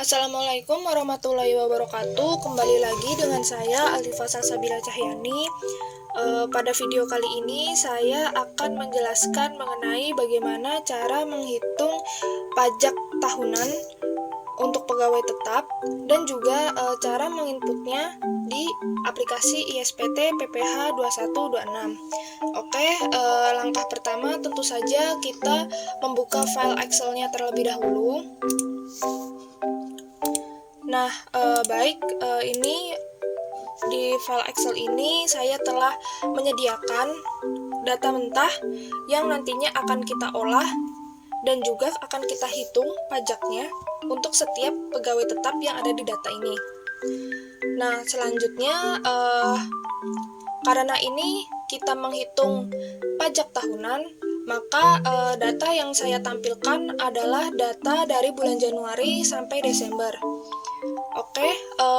Assalamualaikum warahmatullahi wabarakatuh. Kembali lagi dengan saya Alifa Salsabila Cahyani. Pada video kali ini saya akan menjelaskan mengenai bagaimana cara menghitung pajak tahunan untuk pegawai tetap dan juga cara menginputnya di aplikasi ISPT PPh 2126. Oke, langkah pertama tentu saja kita membuka file Excel-nya terlebih dahulu. Nah, ini di file Excel ini saya telah menyediakan data mentah yang nantinya akan kita olah dan juga akan kita hitung pajaknya untuk setiap pegawai tetap yang ada di data ini. Nah, selanjutnya karena ini kita menghitung pajak tahunan, maka data yang saya tampilkan adalah data dari bulan Januari sampai Desember. Oke,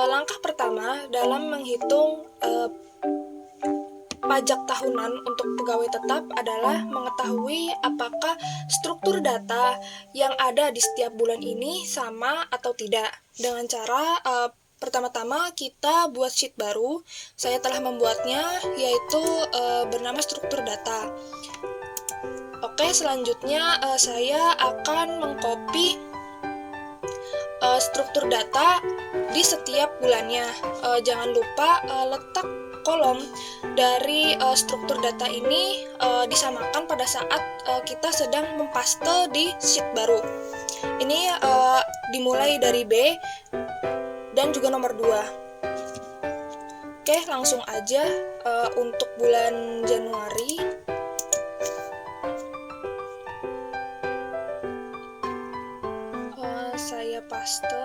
langkah pertama dalam menghitung pajak tahunan untuk pegawai tetap adalah mengetahui apakah struktur data yang ada di setiap bulan ini sama atau tidak. Dengan cara pertama-tama kita buat sheet baru. Saya telah membuatnya, yaitu bernama struktur data. Oke, selanjutnya saya akan mengcopy struktur data di setiap bulannya. Jangan lupa letak kolom dari struktur data ini disamakan pada saat kita sedang mempaste di sheet baru. Ini dimulai dari B dan juga nomor 2. Oke, langsung aja untuk bulan Januari. Saya paste.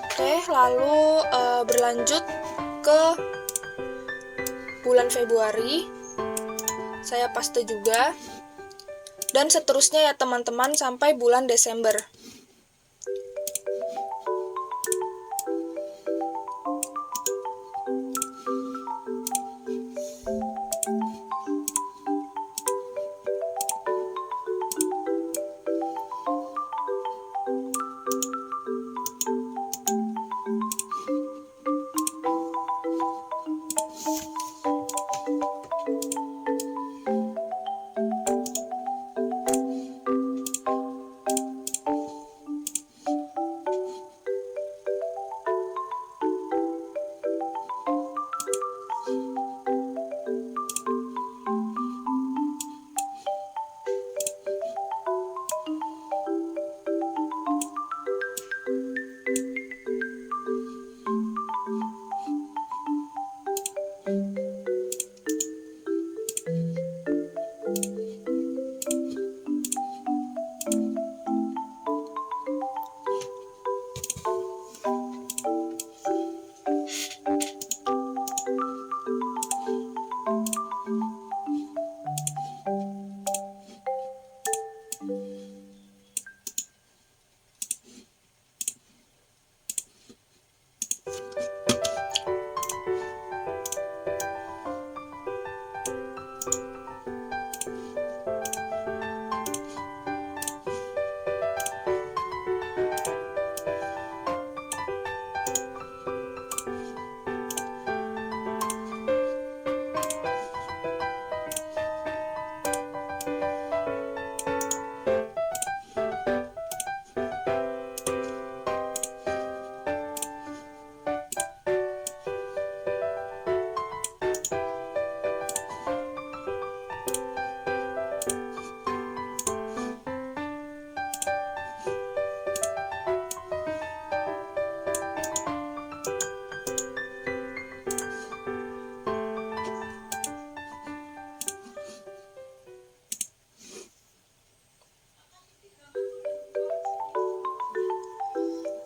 Oke, lalu berlanjut ke bulan Februari. Saya paste juga. Dan seterusnya ya teman-teman sampai bulan Desember.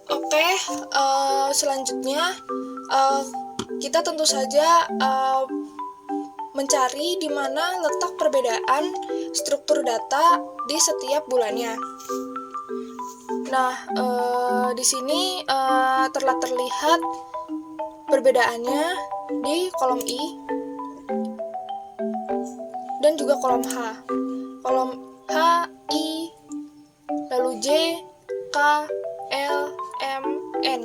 Oke, selanjutnya kita tentu saja mencari di mana letak perbedaan struktur data di setiap bulannya. Nah, di sini telah terlihat perbedaannya di kolom I dan juga kolom H. Kolom H, I, lalu J, K, L, N.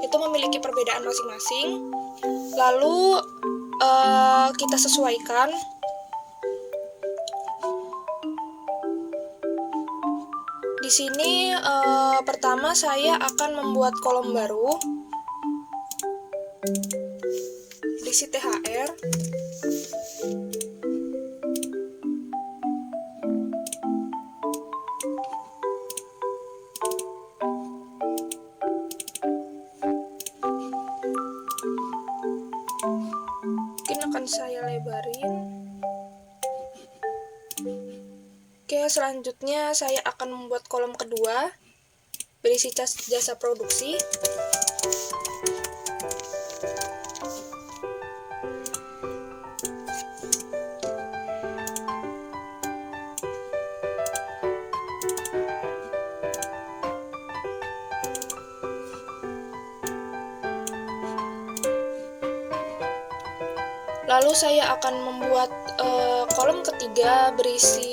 Itu memiliki perbedaan masing-masing. Lalu kita sesuaikan. Di sini pertama saya akan membuat kolom baru, berisi THR. Mungkin akan saya lebarin. Oke, selanjutnya saya akan membuat kolom kedua, berisi jasa produksi. Lalu saya akan membuat kolom ketiga berisi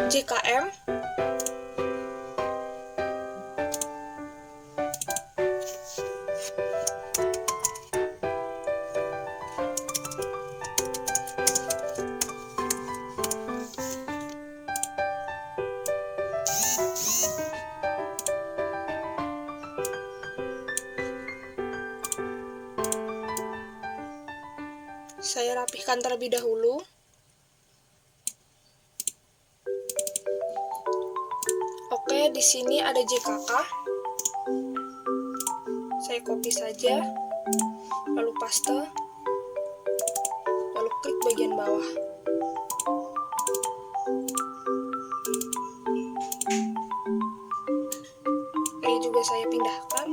JKM. Saya rapihkan terlebih dahulu. Oke, di sini ada JKK. Saya copy saja, lalu paste, lalu klik bagian bawah. Ini juga saya pindahkan.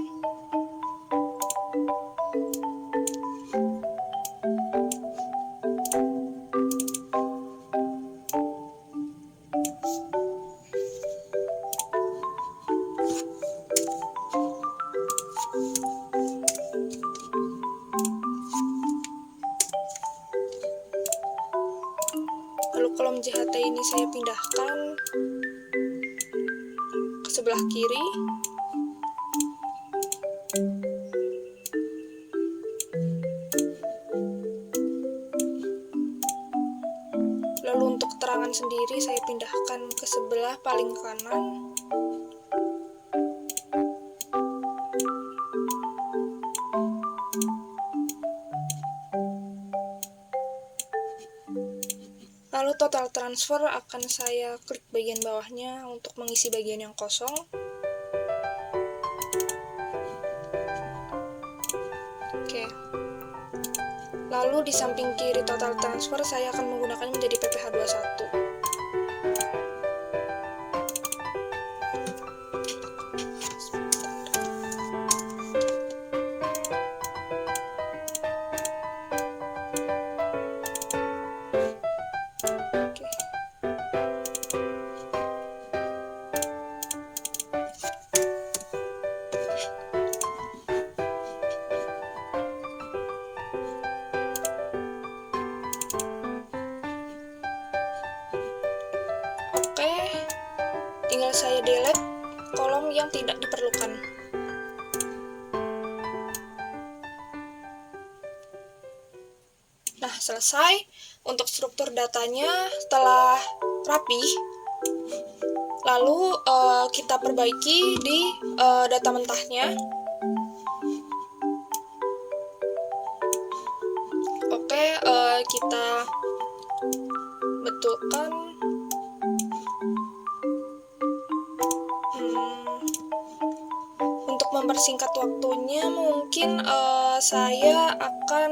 Lalu kolom JHT ini saya pindahkan ke sebelah kiri. Lalu untuk keterangan sendiri saya pindahkan ke sebelah paling kanan. Lalu total transfer akan saya klik bagian bawahnya untuk mengisi bagian yang kosong. Oke. Lalu di samping kiri total transfer saya akan menggunakan menjadi PPH21. Tinggal saya delete kolom yang tidak diperlukan. Nah, selesai. Untuk struktur datanya telah rapi. Lalu kita perbaiki di data mentahnya. Oke, kita betulkan. Untuk mempersingkat waktunya, mungkin saya akan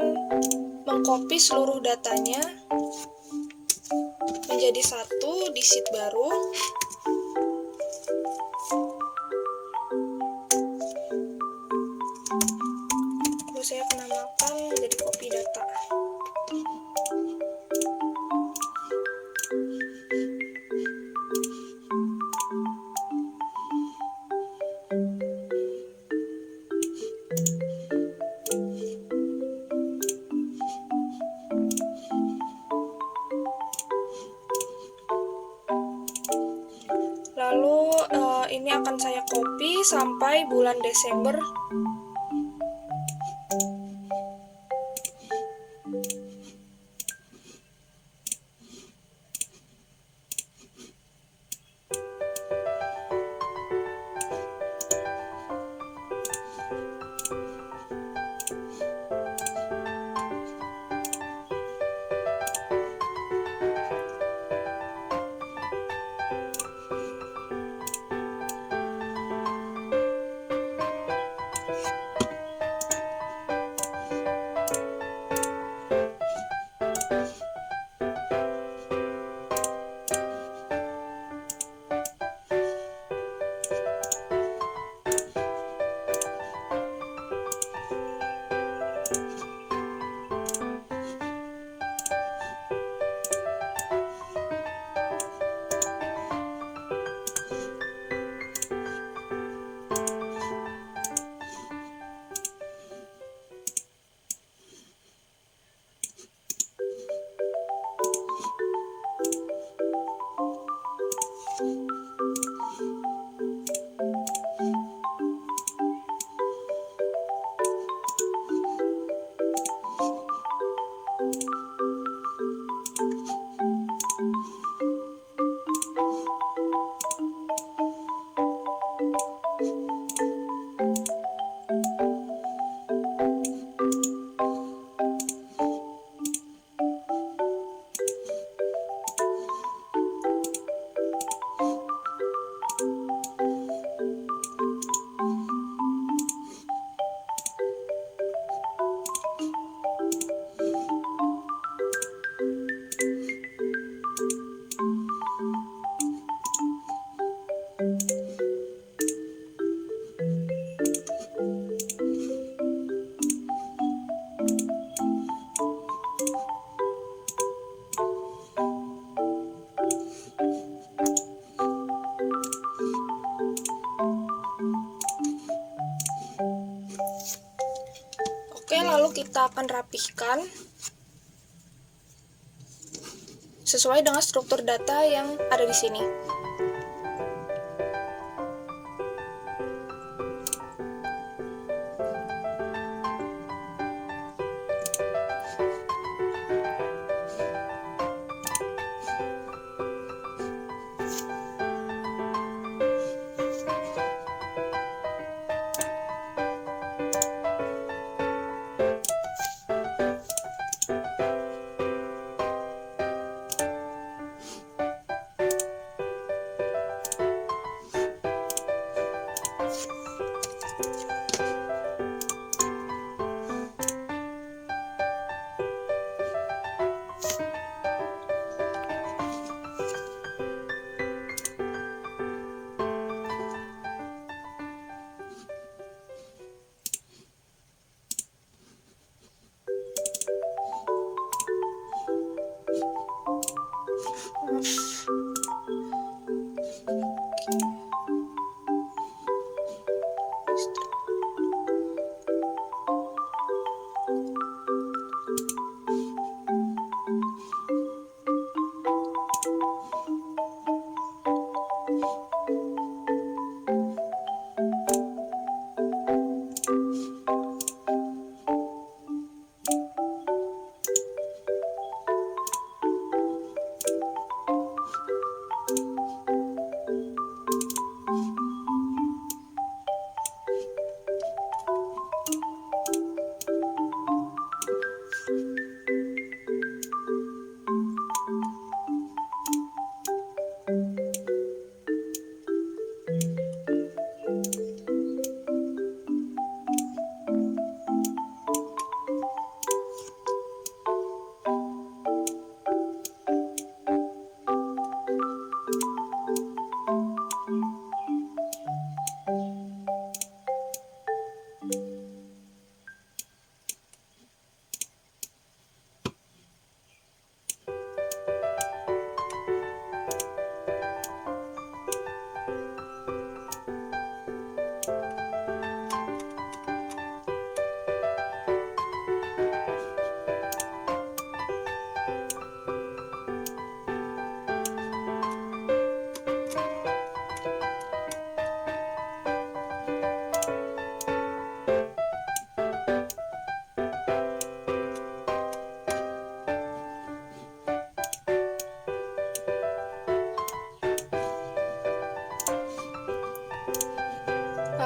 mengcopy seluruh datanya menjadi satu di sheet baru. Lalu saya akan namakan menjadi copy data. sampai bulan Desember Oke, lalu kita akan rapihkan sesuai dengan struktur data yang ada di sini.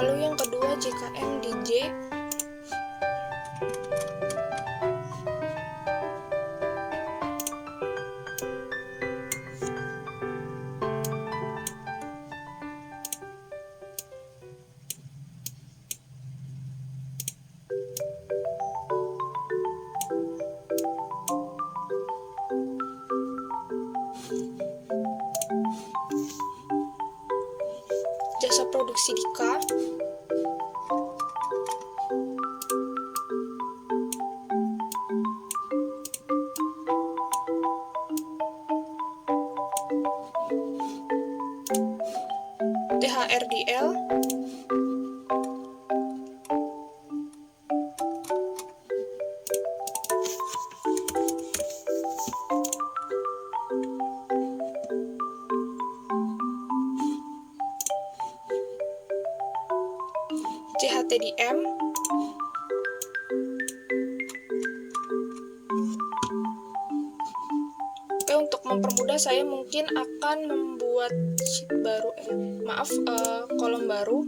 Lalu yang kedua JKM DJ. Jasa produksi Dika. THRDL. CHTDM. Oke, untuk mempermudah saya mungkin akan membuat sheet baru, kolom baru.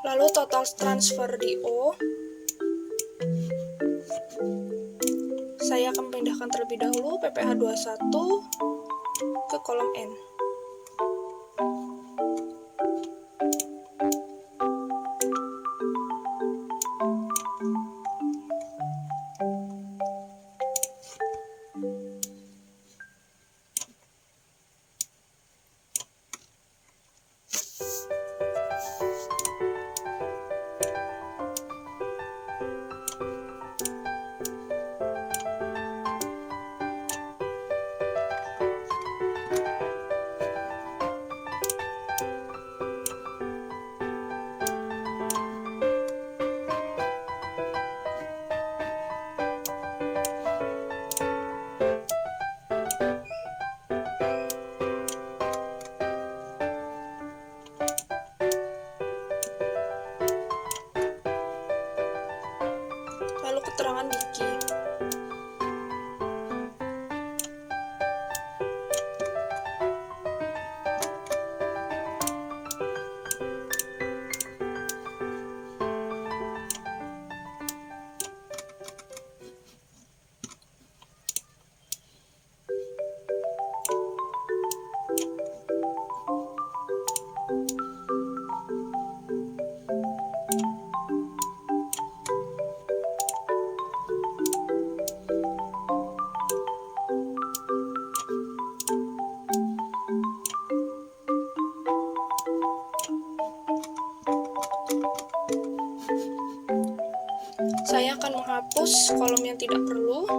Lalu total transfer di O, saya akan pindahkan terlebih dahulu PPH 21 ke kolom N. Saya akan menghapus kolom yang tidak perlu.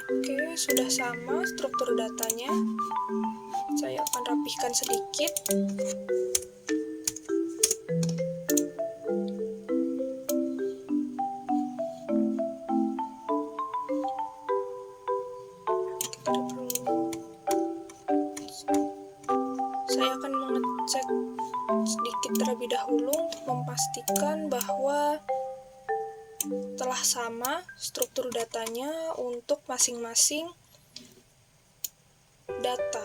Oke, sudah sama struktur datanya. Saya akan rapihkan sedikit. Saya akan mengecek sedikit terlebih dahulu untuk memastikan bahwa telah sama struktur datanya untuk masing-masing data.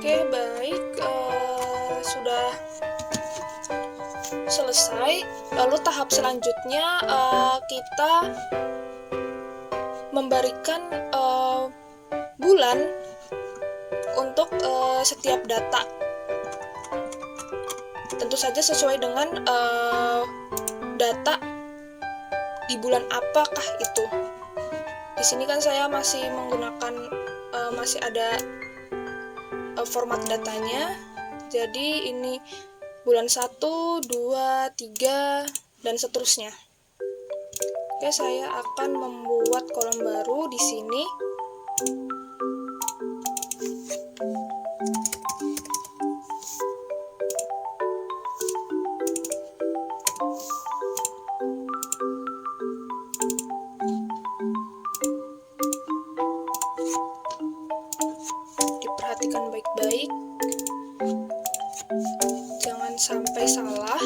Oke, baik, sudah selesai. Lalu tahap selanjutnya kita memberikan bulan untuk setiap data. Tentu saja sesuai dengan data di bulan apakah itu. Di sini kan saya masih menggunakan masih ada format datanya. Jadi ini bulan 1, 2, 3 dan seterusnya. Oke, saya akan membuat kolom baru di sini. Diperhatikan baik-baik, jangan sampai salah.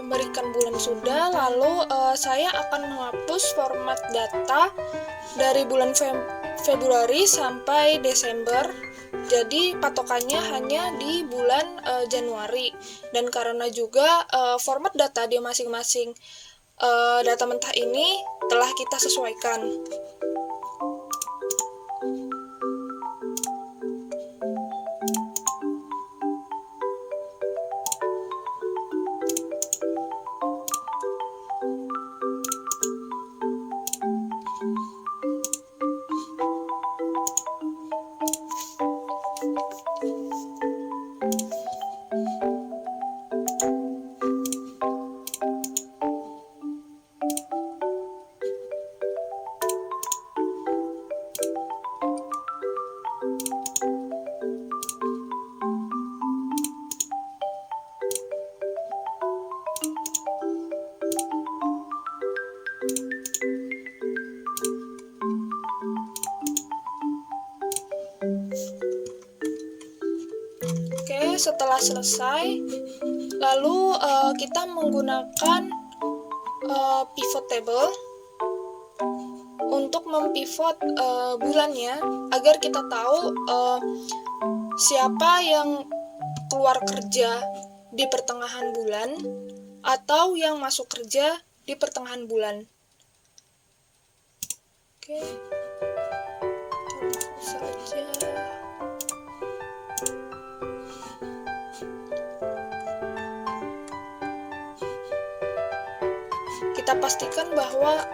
Memberikan bulan sudah, lalu saya akan menghapus format data dari bulan Februari sampai Desember. Jadi patokannya hanya di bulan Januari, dan karena juga format data di masing-masing data mentah ini telah kita sesuaikan. Oke, setelah selesai, lalu kita menggunakan pivot table untuk mempivot bulannya agar kita tahu siapa yang keluar kerja di pertengahan bulan atau yang masuk kerja di pertengahan bulan. Oke, saja. Kita pastikan bahwa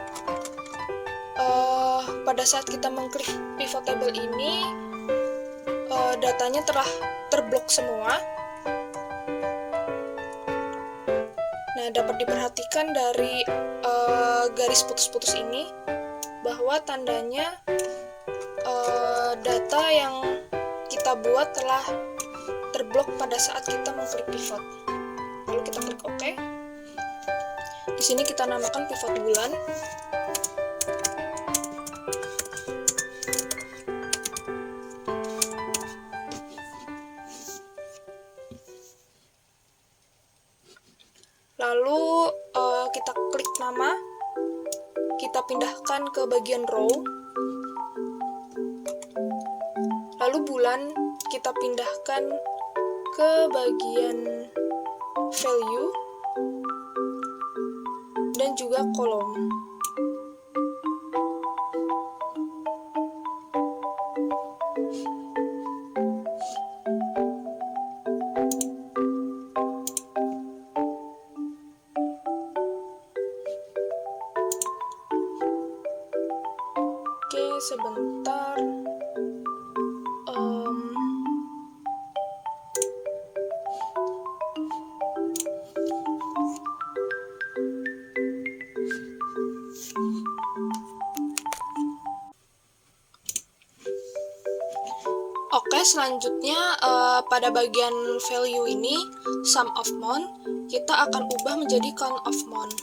pada saat kita mengklik pivot table ini datanya telah terblok semua. Nah, dapat diperhatikan dari garis putus-putus ini bahwa tandanya data yang kita buat telah terblok pada saat kita mengklik pivot. Lalu kita klik OK. Di sini kita namakan pivot bulan. Lalu kita klik nama, kita pindahkan ke bagian row. Lalu bulan kita pindahkan ke bagian value dan juga kolom. Oke, sebentar. Oke, selanjutnya pada bagian value ini, sum of month, kita akan ubah menjadi count of month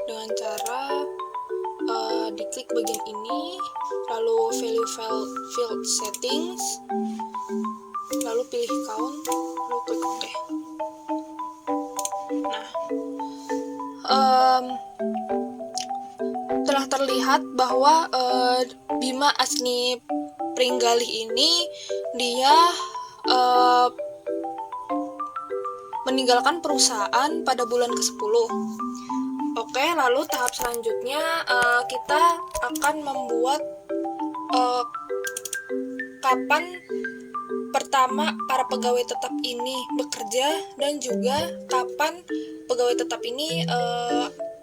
dengan cara diklik bagian ini, lalu value field settings, lalu pilih count, lalu klik OK. Nah, telah terlihat bahwa Bima Asni Pringgalih ini dia meninggalkan perusahaan pada bulan ke-10. Oke, lalu tahap selanjutnya kita akan membuat kapan pertama para pegawai tetap ini bekerja dan juga kapan pegawai tetap ini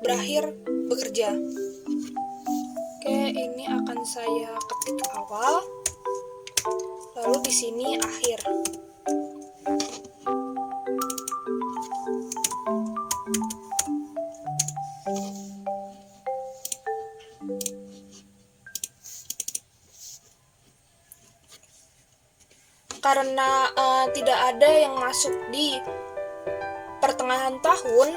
berakhir bekerja. Oke, ini akan saya ketik awal, lalu di sini akhir. Karena tidak ada yang masuk di pertengahan tahun,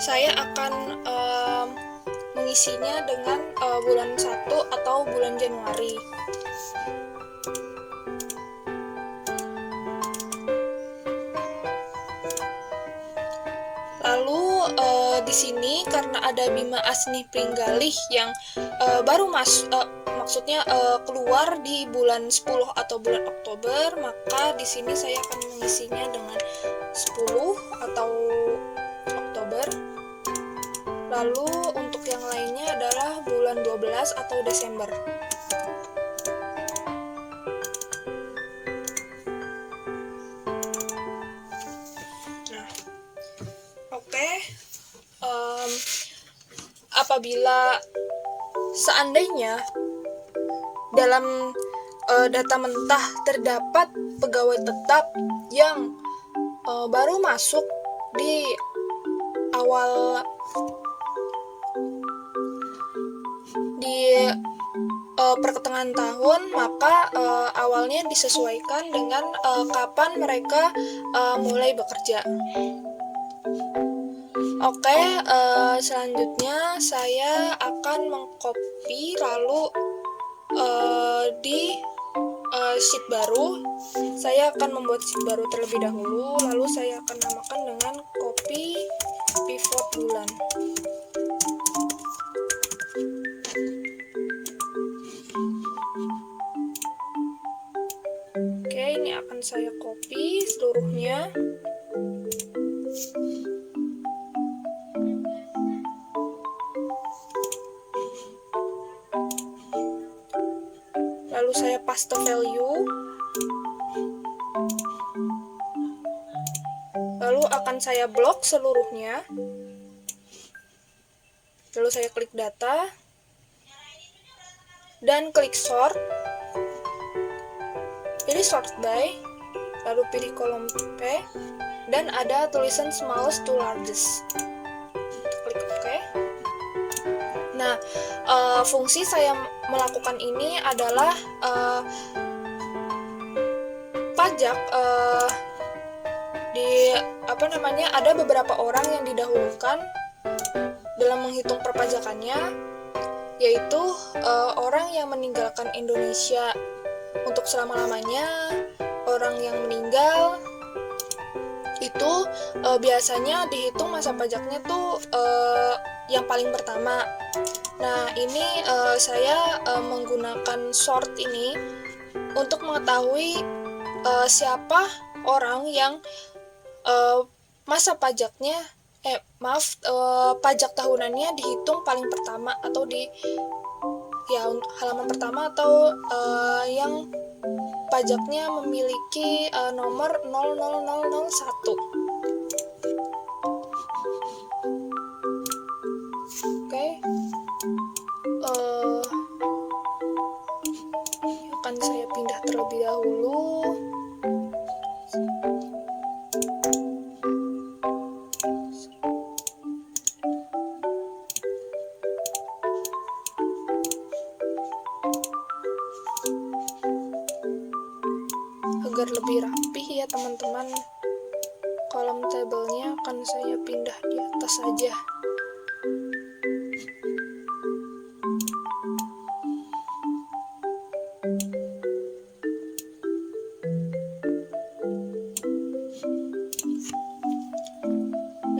saya akan mengisinya dengan bulan 1 atau bulan Januari. Lalu di sini karena ada Bima Asni Pringgalih yang baru maksudnya keluar di bulan 10 atau bulan Oktober, maka di sini saya akan mengisinya dengan 10 atau Oktober. Lalu untuk yang lainnya adalah bulan 12 atau Desember. Nah, oke. Apabila seandainya dalam data mentah terdapat pegawai tetap yang baru masuk di awal pertengahan tahun, maka awalnya disesuaikan dengan kapan mereka mulai bekerja. Oke, selanjutnya saya akan mengcopy lalu sheet baru, saya akan membuat sheet baru terlebih dahulu, lalu saya akan namakan dengan copy pivot bulan. Oke, ini akan saya copy seluruhnya. Lalu saya paste value. Lalu akan saya blok seluruhnya. Lalu saya klik data. Dan klik sort. Pilih sort by. Lalu pilih kolom P. Dan ada tulisan smallest to largest. Klik OK. Nah, fungsi saya melakukan ini adalah pajak ada beberapa orang yang didahulukan dalam menghitung perpajakannya, yaitu orang yang meninggalkan Indonesia untuk selama-lamanya. Orang yang meninggal itu biasanya dihitung masa pajaknya tuh yang paling pertama. Nah, ini saya menggunakan sort ini untuk mengetahui siapa orang yang masa pajaknya pajak tahunannya dihitung paling pertama, atau di halaman pertama, atau yang pajaknya memiliki nomor 00001. Oke. Akan saya pindah terlebih dahulu. Agar lebih rapih ya teman-teman, kolom tabelnya akan saya pindah di atas saja.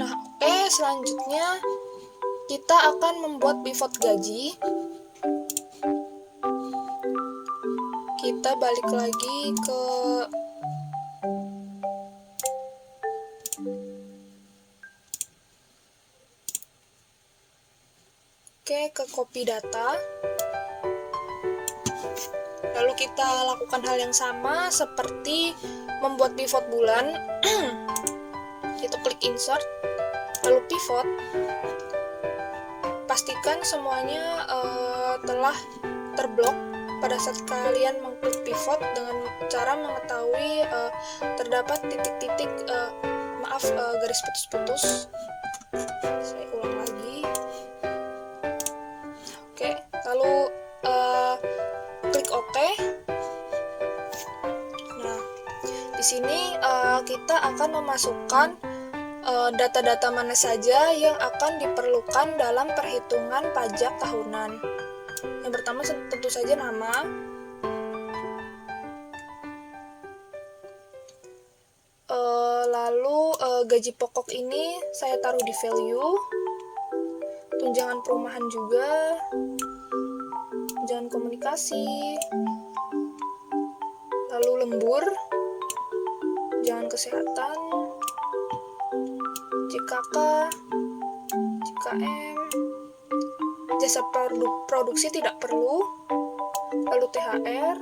Nah, oke, selanjutnya kita akan membuat pivot gaji. Kita balik lagi ke copy data. Lalu kita lakukan hal yang sama seperti membuat pivot bulan. Itu klik insert, lalu pivot. Pastikan semuanya telah terblok pada saat kalian mengklik pivot dengan cara mengetahui terdapat titik-titik garis putus-putus. Saya ulang lagi. Oke, lalu klik OK. Nah, di sini kita akan memasukkan data-data mana saja yang akan diperlukan dalam perhitungan pajak tahunan. Yang pertama tentu saja nama. Lalu gaji pokok ini saya taruh di value. Tunjangan perumahan juga. Tunjangan komunikasi. Lalu lembur. Tunjangan kesehatan. JKK. JKM. Jasa produksi tidak perlu. Lalu THR.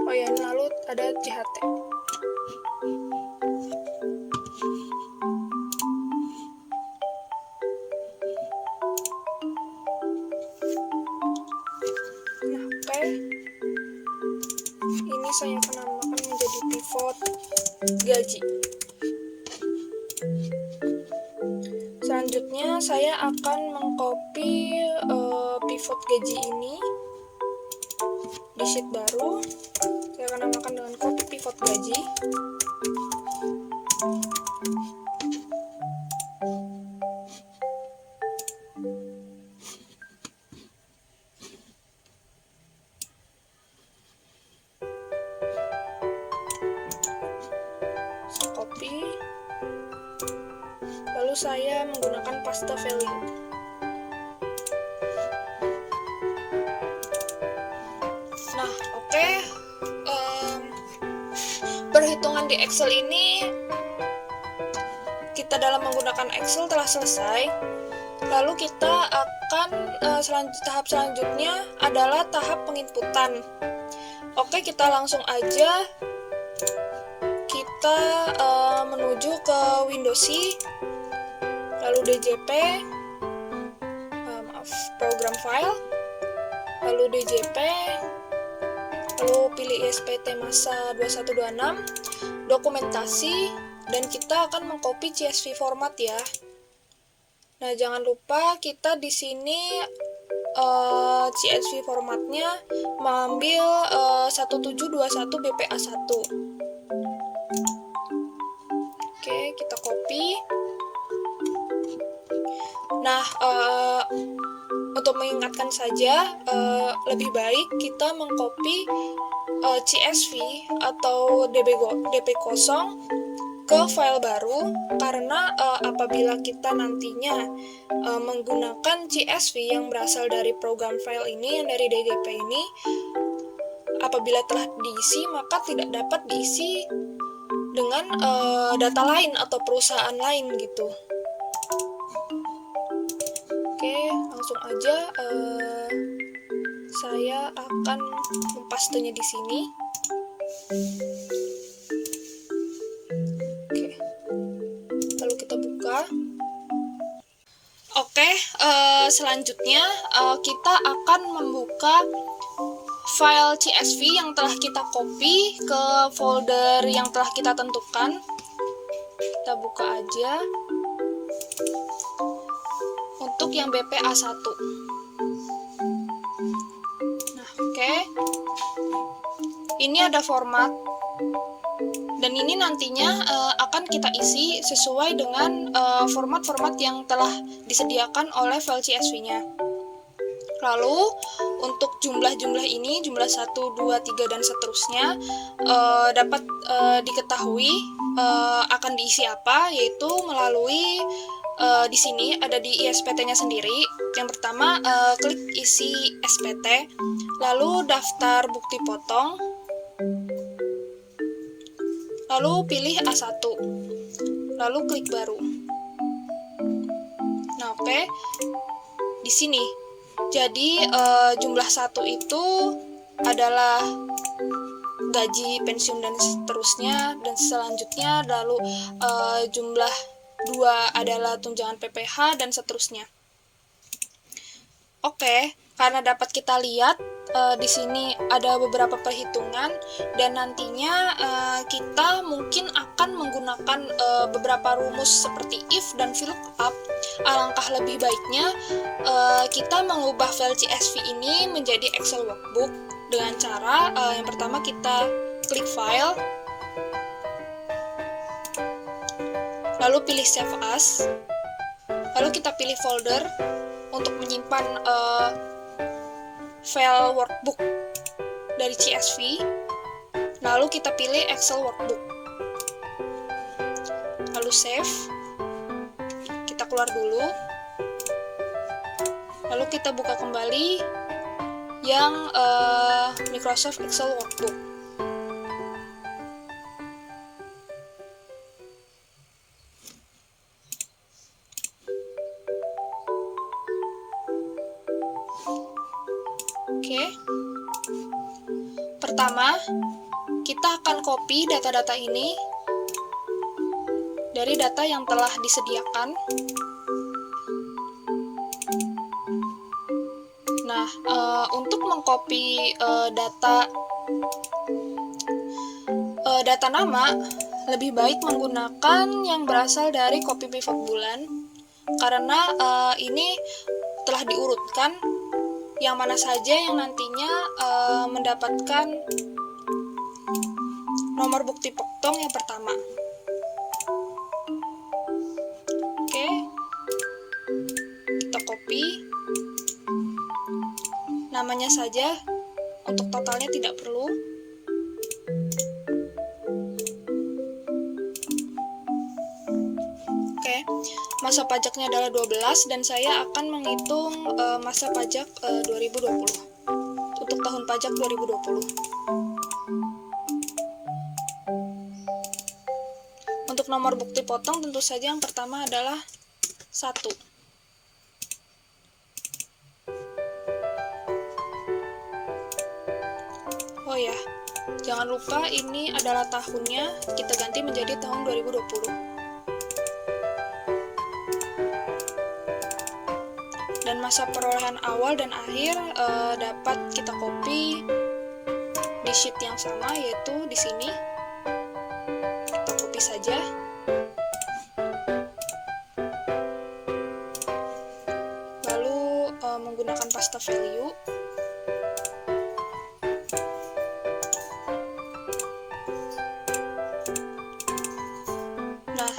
Oh ya, ini lalu ada JHT. Nah, oke. Ini saya akan namakan menjadi pivot gaji. Selanjutnya saya akan mengcopy pivot gaji ini di sheet baru. Saya akan namakan dengan copy pivot gaji. lalu saya menggunakan paste value. Nah, oke. Perhitungan di Excel ini kita dalam menggunakan Excel telah selesai. Lalu kita akan tahap selanjutnya adalah tahap penginputan. Oke, kita langsung aja kita menuju ke Windows C, lalu DJP, program file, lalu DJP, lalu pilih ISPT masa 2126, dokumentasi, dan kita akan mengcopy CSV format ya. Nah, jangan lupa kita di sini CSV formatnya mengambil 1721 BPA1. Oke, kita copy. Nah, untuk mengingatkan saja, lebih baik kita mengcopy CSV atau DP kosong ke file baru, karena apabila kita nantinya menggunakan CSV yang berasal dari program file ini, yang dari DJP ini, apabila telah diisi maka tidak dapat diisi dengan data lain atau perusahaan lain gitu. Oke, langsung aja saya akan mempastenya di sini. Lalu kita buka. Oke, selanjutnya kita akan membuka file CSV yang telah kita copy ke folder yang telah kita tentukan. Kita buka aja untuk yang BPA1. Nah, oke. Ini ada format. Dan ini nantinya akan kita isi sesuai dengan format-format yang telah disediakan oleh file CSV-nya. Lalu, untuk jumlah-jumlah ini, jumlah 1, 2, 3, dan seterusnya, dapat diketahui akan diisi apa, yaitu melalui di sini ada di ISPT-nya sendiri. Yang pertama, klik isi SPT, lalu daftar bukti potong, lalu pilih A1, lalu klik baru. Nah, oke. Di sini. Jadi, jumlah 1 itu adalah gaji, pensiun, dan seterusnya, dan selanjutnya lalu jumlah 2 adalah tunjangan PPh, dan seterusnya. Oke, karena dapat kita lihat di sini ada beberapa perhitungan, dan nantinya kita mungkin akan menggunakan beberapa rumus seperti if dan VLOOKUP. Alangkah lebih baiknya kita mengubah file CSV ini menjadi Excel workbook dengan cara yang pertama kita klik file, lalu pilih save as, lalu kita pilih folder untuk menyimpan file workbook dari CSV, lalu kita pilih Excel workbook, lalu save, kita keluar dulu, lalu kita buka kembali yang Microsoft Excel workbook. Oke. Pertama, kita akan copy data-data ini dari data yang telah disediakan. Nah, untuk mengcopy data nama, lebih baik menggunakan yang berasal dari copy pivot bulan, karena ini telah diurutkan yang mana saja yang nantinya mendapatkan nomor bukti potong yang pertama. Oke, kita copy namanya saja, untuk totalnya tidak perlu. Oke, Oke, masa pajaknya adalah 12 dan saya akan menghitung masa pajak 2020 untuk tahun pajak 2020. Untuk nomor bukti potong tentu saja yang pertama adalah 1. Oh ya, jangan lupa ini adalah tahunnya, kita ganti menjadi tahun 2020. Dan masa perolehan awal dan akhir dapat kita copy di sheet yang sama, yaitu di sini. Kita copy saja. Lalu menggunakan pasta value. Nah,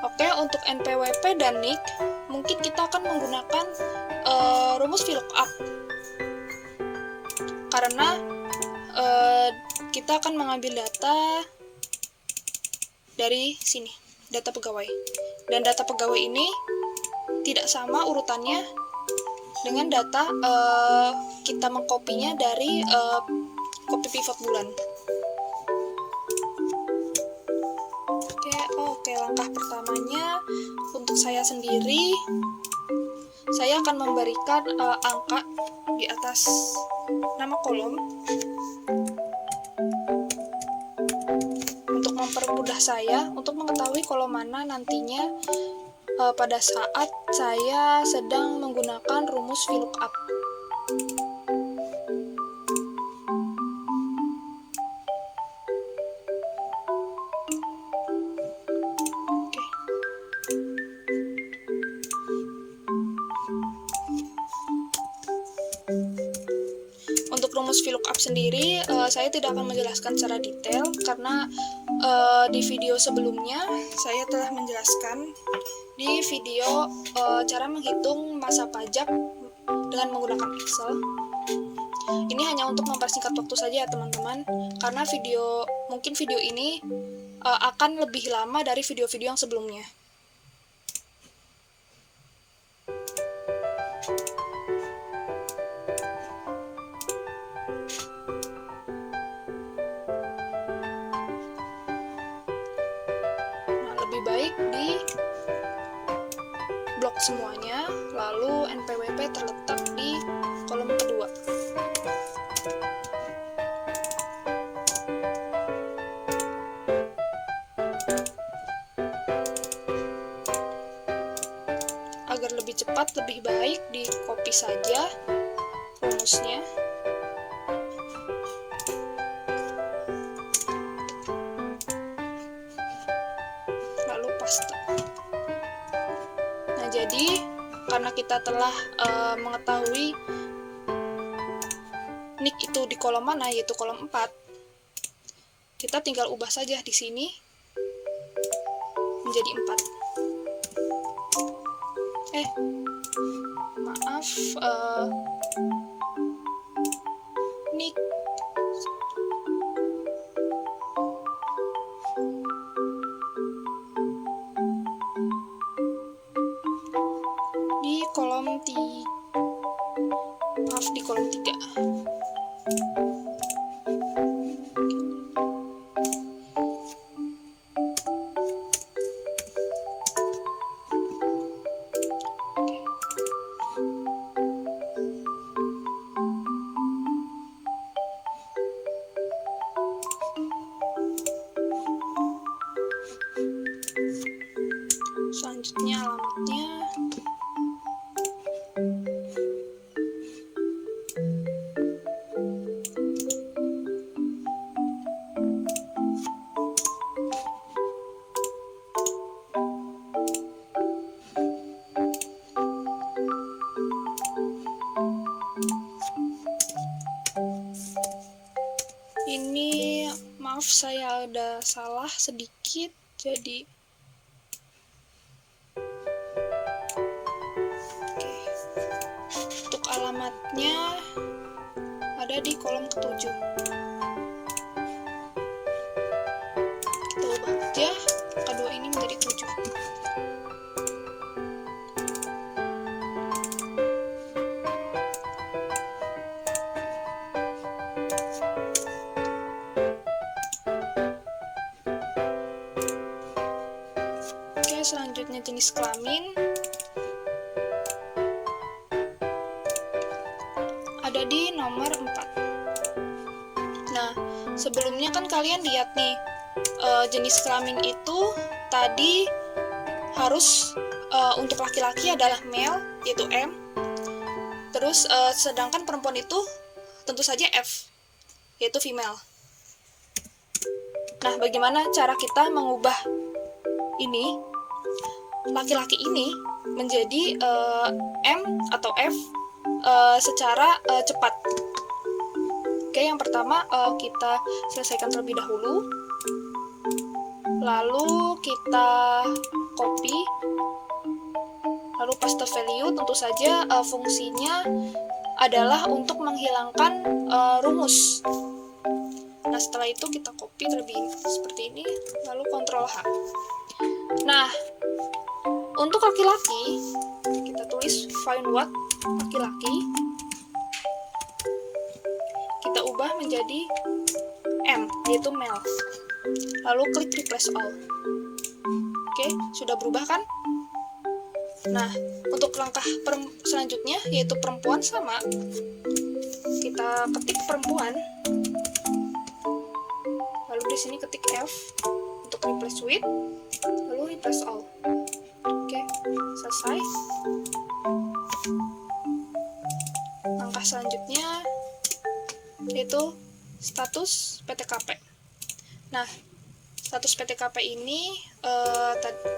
oke, untuk NPWP dan NIK, mungkin kita akan menggunakan rumus VLOOKUP. Karena kita akan mengambil data dari sini, data pegawai. Dan data pegawai ini tidak sama urutannya dengan data kita mengkopinya dari copy pivot bulan. Oke, langkah pertamanya untuk saya sendiri, saya akan memberikan angka di atas nama kolom untuk mempermudah saya untuk mengetahui kolom mana nantinya pada saat saya sedang menggunakan rumus VLOOKUP. Untuk rumus VLOOKUP sendiri, saya tidak akan menjelaskan secara detail karena di video sebelumnya saya telah menjelaskan di video cara menghitung masa pajak dengan menggunakan Excel. Ini hanya untuk mempersingkat waktu saja ya teman-teman, karena mungkin video ini akan lebih lama dari video-video yang sebelumnya. Lebih baik di blok semuanya, lalu NPWP terletak di kolom kedua. Agar lebih cepat, lebih baik di copy saja rumusnya. Nah, jadi karena kita telah mengetahui NIK itu di kolom mana, yaitu kolom 4, kita tinggal ubah saja di sini menjadi 4. Maaf, NIK di kolom 3. Selanjutnya alamatnya. Ini maaf saya ada salah sedikit, jadi untuk alamatnya ada di kolom ke-7. Kita ubah aja kedua ini menjadi 7. selanjutnya jenis kelamin. Ada di nomor 4. Nah, sebelumnya kan kalian lihat nih, jenis kelamin itu tadi harus untuk laki-laki adalah male, yaitu M. Terus sedangkan perempuan itu tentu saja F, yaitu female. Nah, bagaimana cara kita mengubah ini, laki-laki ini menjadi M atau F secara cepat? Oke, yang pertama kita selesaikan terlebih dahulu. Lalu kita copy, lalu paste value. Tentu saja fungsinya adalah untuk menghilangkan rumus. Nah, setelah itu kita copy terlebih seperti ini, lalu Ctrl H. Nah, untuk laki-laki kita tulis find what laki-laki, kita ubah menjadi M, yaitu male. Lalu klik replace all. Oke, sudah berubah kan? Nah, untuk langkah selanjutnya yaitu perempuan, sama. Kita ketik perempuan. Lalu di sini ketik F untuk replace with, lalu replace all. Oke, selesai. Langkah selanjutnya yaitu status PTKP. Nah, status PTKP ini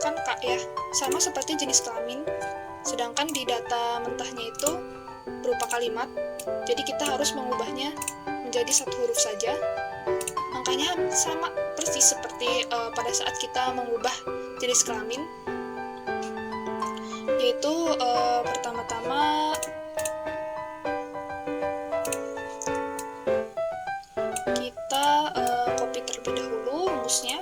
kan ya sama seperti jenis kelamin, sedangkan di data mentahnya itu berupa kalimat, jadi kita harus mengubahnya menjadi satu huruf saja. Angkanya sama persis seperti pada saat kita mengubah jenis kelamin, yaitu pertama-tama kita copy terlebih dahulu rumusnya.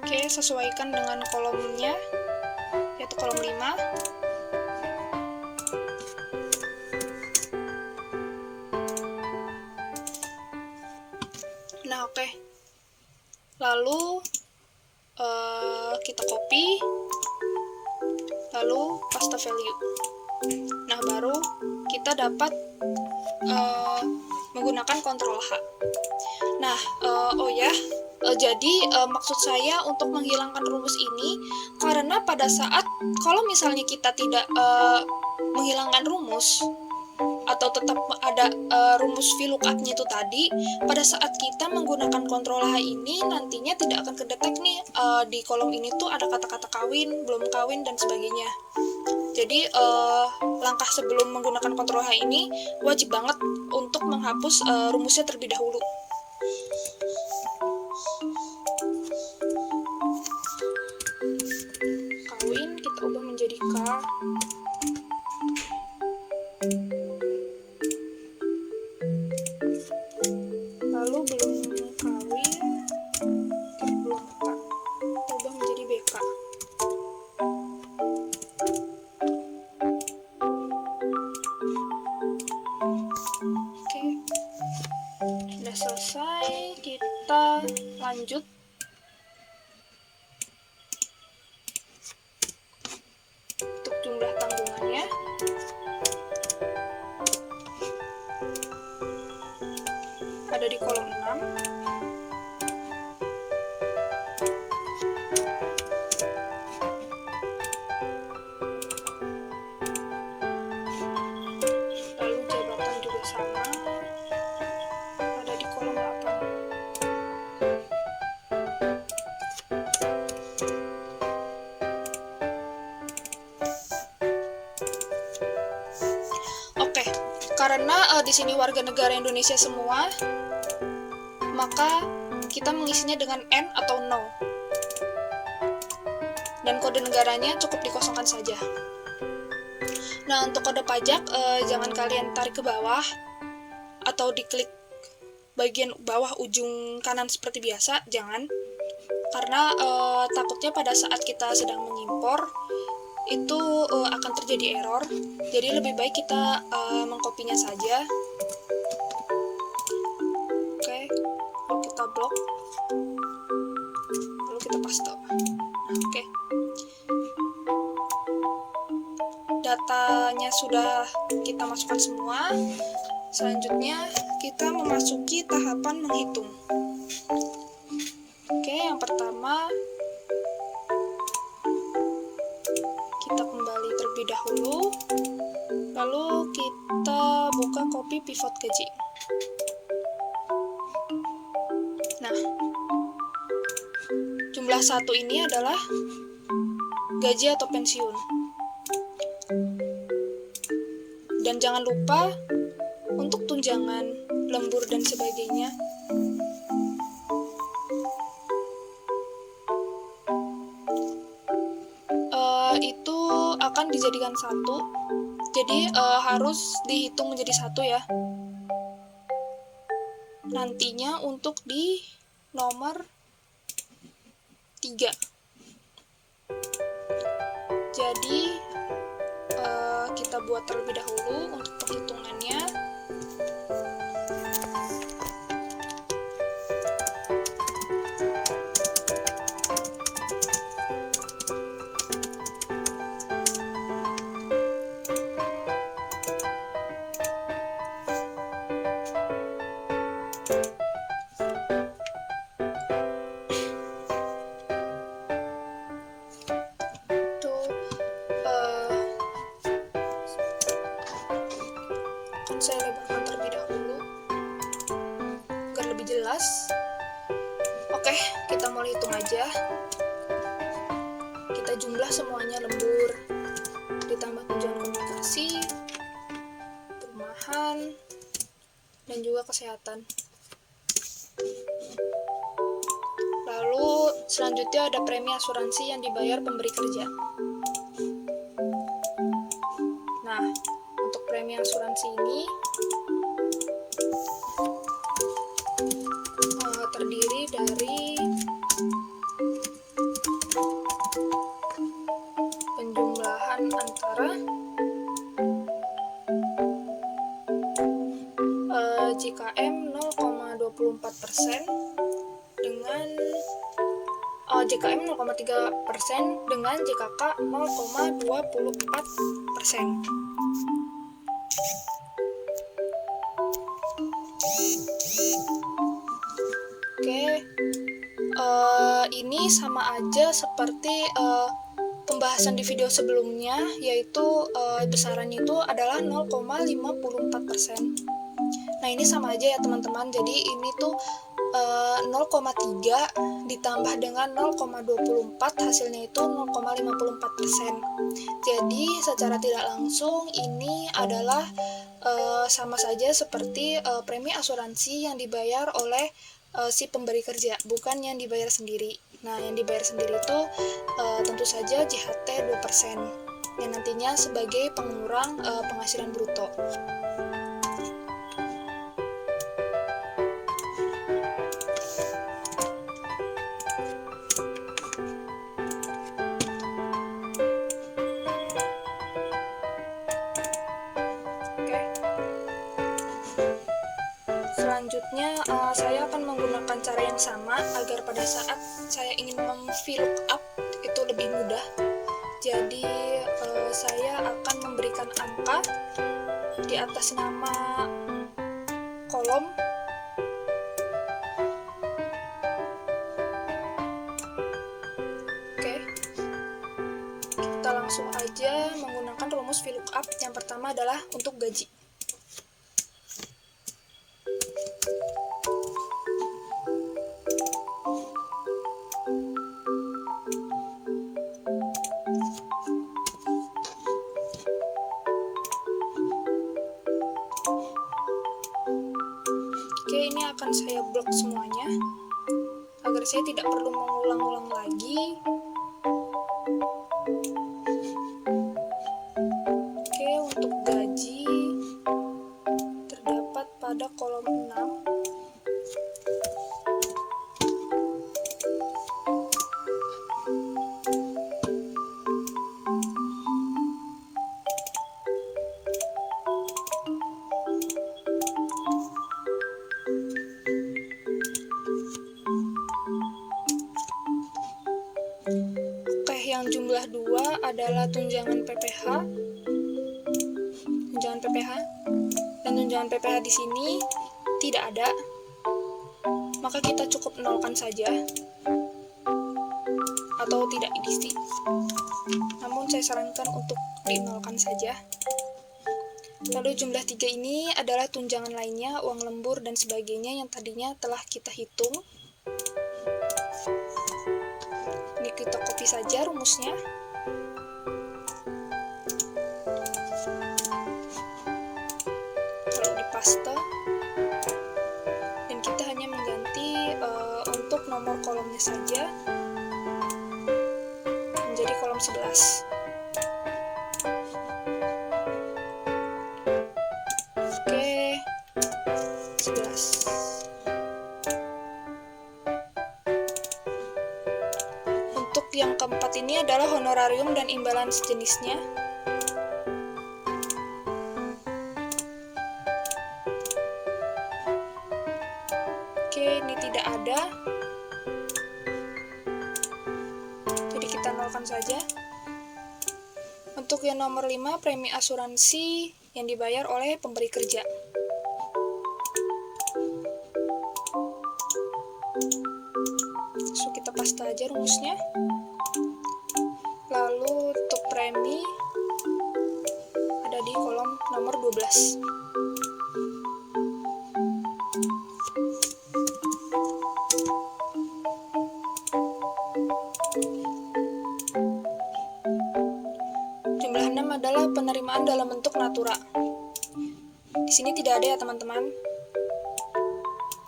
Oke, sesuaikan dengan kolomnya, yaitu kolom 5. Nah, oke. Lalu kita copy, lalu paste value. Nah, baru kita dapat menggunakan Ctrl H. Nah, jadi maksud saya untuk menghilangkan rumus ini karena pada saat kalau misalnya kita tidak menghilangkan rumus atau tetap ada rumus VLOOKUP-nya itu tadi, pada saat kita menggunakan Ctrl H ini nantinya tidak akan kedetek nih di kolom ini tuh ada kata-kata kawin, belum kawin, dan sebagainya. Jadi langkah sebelum menggunakan Ctrl H ini wajib banget untuk menghapus rumusnya terlebih dahulu. Kawin kita ubah menjadi K. Lalu belum kawin, belum K, kita ubah menjadi BK. Oke, sudah selesai, kita lanjut. Untuk jumlah tanggungannya, ada di kolom 6. Lalu jabatan juga sama, ada di kolom 8. Oke, karena di sini warga negara Indonesia semua, maka kita mengisinya dengan N atau no. Dan kode negaranya cukup dikosongkan saja. Nah, untuk kode pajak jangan kalian tarik ke bawah atau diklik bagian bawah ujung kanan seperti biasa, jangan. Karena takutnya pada saat kita sedang mengimpor itu akan terjadi error. Jadi lebih baik kita mengkopinya saja. Oke, lalu kita blok, lalu kita paste. Oke, datanya sudah kita masukkan semua. Selanjutnya kita memasuki tahapan menghitung. Oke, yang pertama kita kembali terlebih dahulu, lalu kita buka copy pivot gaji. Nah, jumlah 1 ini adalah gaji atau pensiun. Dan jangan lupa untuk tunjangan, lembur, dan sebagainya. Itu akan dijadikan 1. Jadi harus dihitung menjadi 1 ya. Nantinya untuk di nomor 3. Jadi kita buat terlebih dahulu untuk perhitungannya. Saya lebarkan terlebih dahulu agar lebih jelas. Oke, kita mulai hitung aja. Kita jumlah semuanya lembur, ditambah tunjangan komunikasi, perumahan, dan juga kesehatan. Lalu selanjutnya ada premi asuransi yang dibayar pemberi kerja. Nah, untuk premi asuransi ini terdiri dari penjumlahan antara JKM 0,24% dengan JKM 0,3% dengan JKK 0,24%. Oke, ini sama aja seperti pembahasan di video sebelumnya, yaitu besarannya itu adalah 0,54%. Nah, ini sama aja ya teman-teman. Jadi ini tuh 0,3 ditambah dengan 0,24, hasilnya itu 0,54%. Jadi secara tidak langsung ini adalah sama saja seperti premi asuransi yang dibayar oleh si pemberi kerja, bukan yang dibayar sendiri. Nah, yang dibayar sendiri itu tentu saja JHT 2%, yang nantinya sebagai pengurang penghasilan bruto. Selanjutnya, saya akan menggunakan cara yang sama agar pada saat saya ingin VLOOKUP itu lebih mudah. Jadi, saya akan memberikan angka di atas nama kolom. Oke, kita langsung aja menggunakan rumus VLOOKUP. Yang pertama adalah untuk gaji. Oke, ini akan saya blok semuanya agar saya tidak perlu mengulang-ulang lagi. Oke, untuk gaji terdapat pada kolom 6. jumlah 2 adalah tunjangan PPh. Dan tunjangan PPh di sini tidak ada. Maka kita cukup nolkan saja atau tidak diisi. Namun saya sarankan untuk dinolkan saja. Lalu jumlah 3 ini adalah tunjangan lainnya, uang lembur dan sebagainya yang tadinya telah kita hitung. Ini kita copy saja rumusnya. Lalu dipaste. Dan kita hanya mengganti untuk nomor kolomnya saja menjadi kolom 11. Oke, 11. Untuk yang keempat ini adalah honorarium dan imbalan sejenisnya. Oke, ini tidak ada. Jadi kita nolkan saja. Untuk yang nomor 5, premi asuransi yang dibayar oleh pemberi kerja. So, kita paste aja rumusnya. Lalu untuk premi ada di kolom nomor 12. Jumlah 6 adalah penerimaan dalam bentuk natura. Di sini tidak ada ya teman-teman.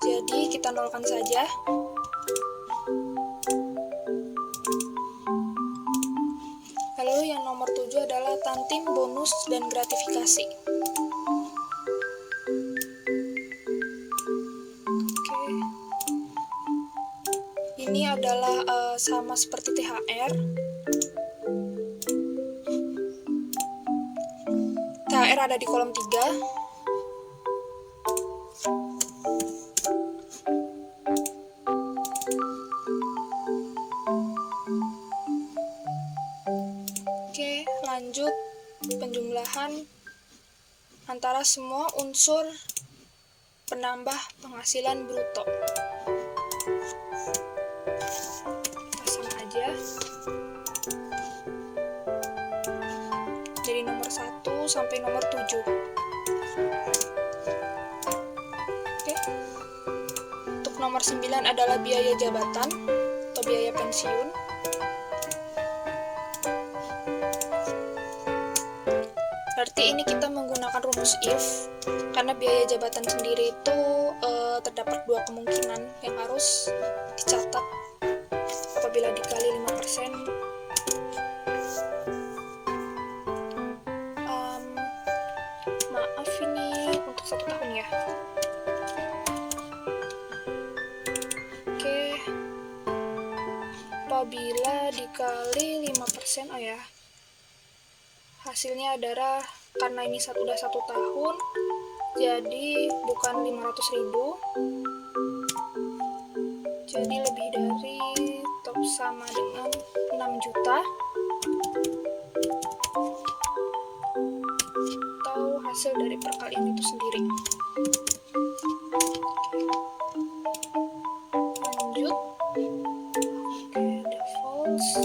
Jadi kita nolkan saja. Lalu yang nomor 7 adalah tantim, bonus, dan gratifikasi. Oke. Ini adalah sama seperti THR. THR ada di kolom 3. Oke, lanjut penjumlahan antara semua unsur penambah penghasilan bruto. Pasang aja. Dari nomor 1 sampai nomor 7. Oke. Untuk nomor 9 adalah biaya jabatan atau biaya pensiun. Berarti ini kita menggunakan rumus if, karena biaya jabatan sendiri itu terdapat 2 kemungkinan yang harus dicatat apabila dikali 5%. Maaf, ini untuk 1 tahun ya. Oke, apabila dikali 5%, oh ya, hasilnya adalah, karena ini udah 1 tahun, jadi bukan 500.000, jadi lebih dari top sama dengan 6 juta, atau hasil dari perkalian itu sendiri. Lanjut. Oke, ada false.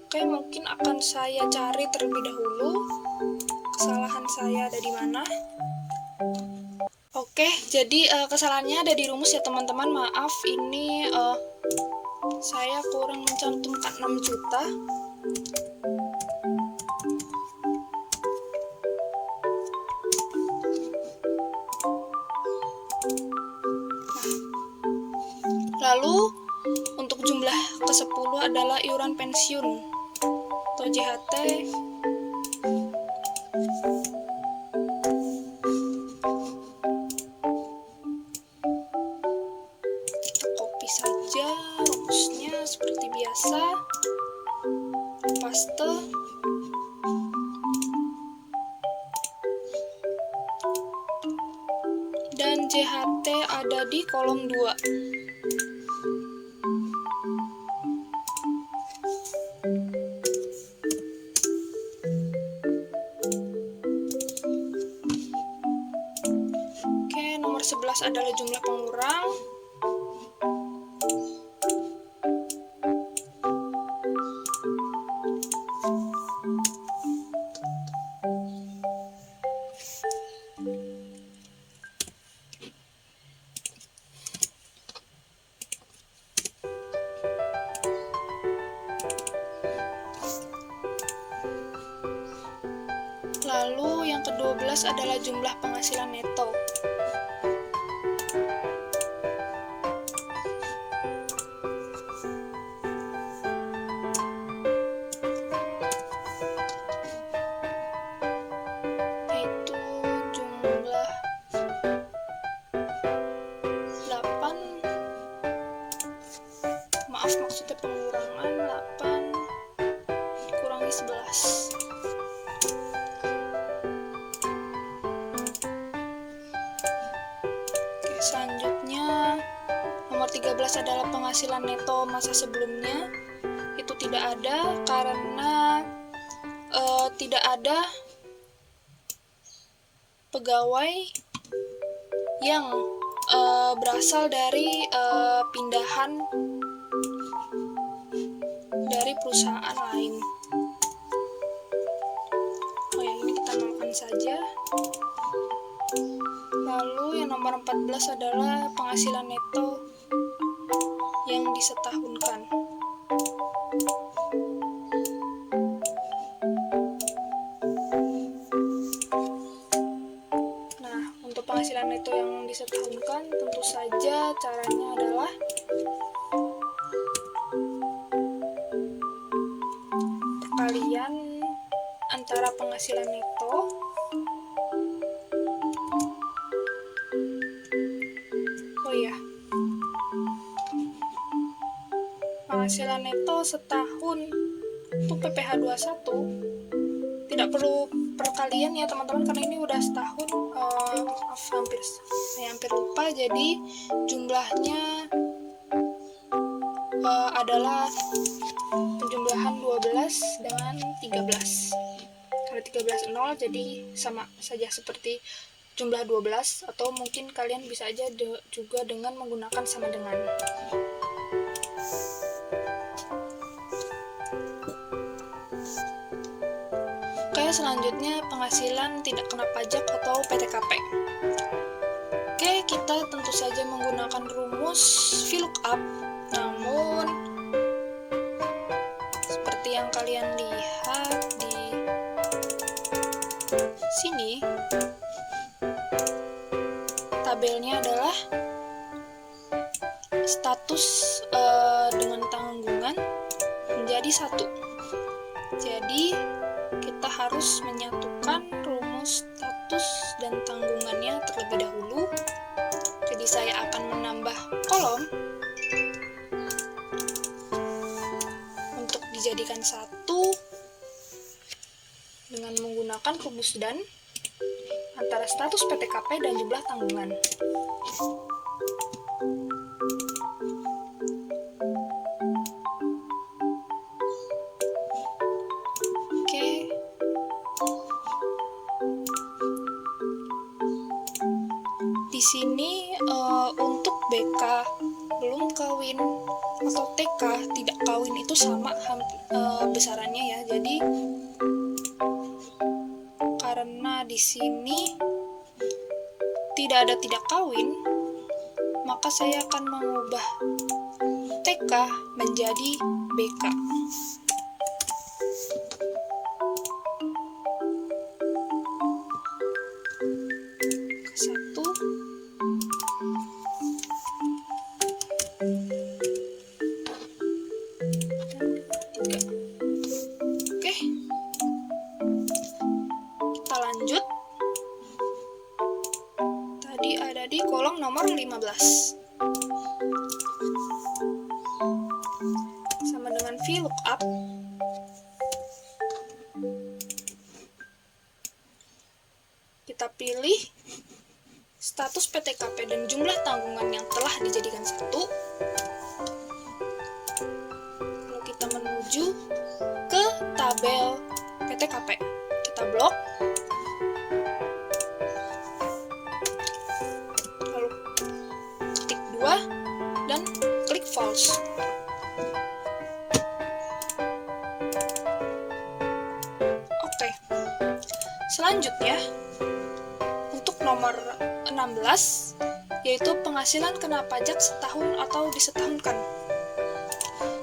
Oke, mungkin akan saya cari terlebih dahulu kesalahan saya ada di mana. Oke, jadi kesalahannya ada di rumus ya teman-teman. Maaf, ini saya kurang mencantumkan 6 juta. Lalu untuk jumlah ke-10 adalah iuran pensiun atau JHT. Kita copy saja rumusnya seperti biasa. Paste. Dan JHT ada di kolom 2. Nomor 11 adalah jumlah pengurang. Lalu yang ke-12 adalah jumlah penghasilan neto. Maksudnya pengurangan 8 dikurangi 11. Oke, selanjutnya nomor 13 adalah penghasilan neto masa sebelumnya. Itu tidak ada karena tidak ada pegawai yang berasal dari pindahan dari perusahaan lain. Oh ya, ini kita nolkan saja. Lalu yang nomor 14 adalah penghasilan neto yang disetahunkan. Nah, untuk penghasilan neto yang disetahunkan, tentu saja caranya adalah perkalian antara penghasilan neto penghasilan neto setahun itu PPh 21, tidak perlu perkalian ya teman-teman, karena ini udah setahun. hampir lupa. Jadi jumlahnya adalah penjumlahan 12 dengan 13. Karena 13 0, jadi sama saja seperti jumlah 12, atau mungkin kalian bisa aja juga dengan menggunakan sama dengan. Oke, selanjutnya penghasilan tidak kena pajak atau PTKP. Oke, kita tentu saja menggunakan rumus VLOOKUP, namun seperti yang kalian lihat di sini, tabelnya adalah status dengan tanggungan menjadi 1. Jadi kita harus menyatukan rumus status dan tanggungannya terlebih dahulu. Jadi saya akan menambah kolom untuk dijadikan 1 dengan menggunakan rumus dan antara status PTKP dan jumlah tanggungan. Di sini untuk BK belum kawin atau TK tidak kawin itu sama besarannya ya. Jadi karena di sini tidak ada tidak kawin, maka saya akan mengubah TK menjadi BK. sama dengan VLOOKUP. Kita pilih status PTKP dan jumlah tanggungan yang telah dijadikan satu. Lalu kita menuju ke tabel PTKP. Kita blok. Lalu ketik 2 dan klik false. Oke. Selanjutnya, untuk nomor 16, yaitu penghasilan kena pajak setahun atau disetahunkan.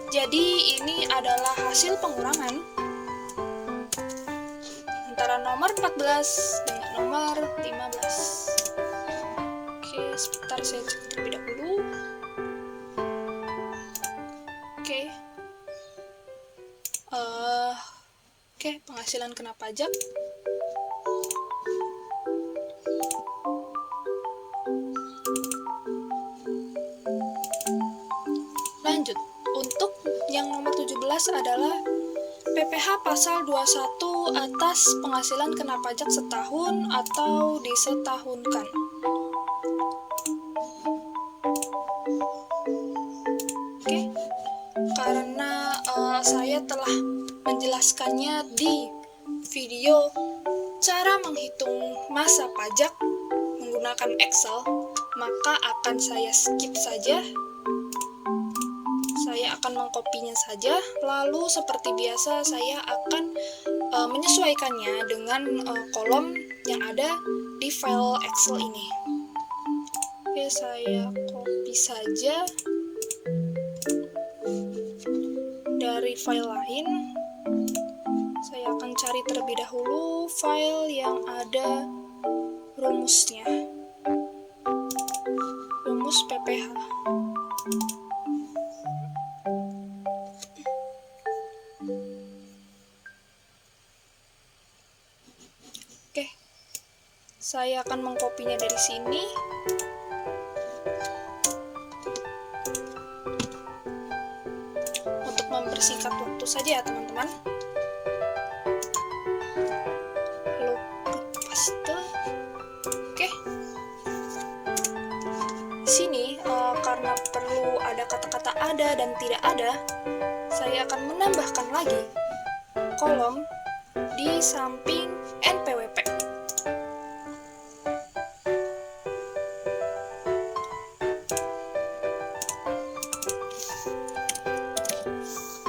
Jadi ini adalah hasil pengurangan antara nomor 14 dengan nomor 15. Oke, sebentar saya cek terlebih dahulu. Oke. Oke, penghasilan kena pajak. Lanjut, untuk yang nomor 17 adalah PPh pasal 21 atas penghasilan kena pajak setahun atau disetahunkan. Oke, karena saya telah menjelaskannya di video cara menghitung masa pajak menggunakan Excel, maka akan saya skip saja. Saya akan mengkopinya saja, lalu seperti biasa saya akan menyesuaikannya dengan kolom yang ada di file Excel ini. Oke, saya copy saja dari file lain. Saya akan cari terlebih dahulu file yang ada rumusnya. Rumus PPh. Oke, saya akan mengkopinya dari sini. Untuk mempersingkat waktu saja ya teman-teman. Lalu klik paste. Oke. Di sini karena perlu ada kata-kata ada dan tidak ada, saya akan menambahkan lagi kolom di samping NPWP.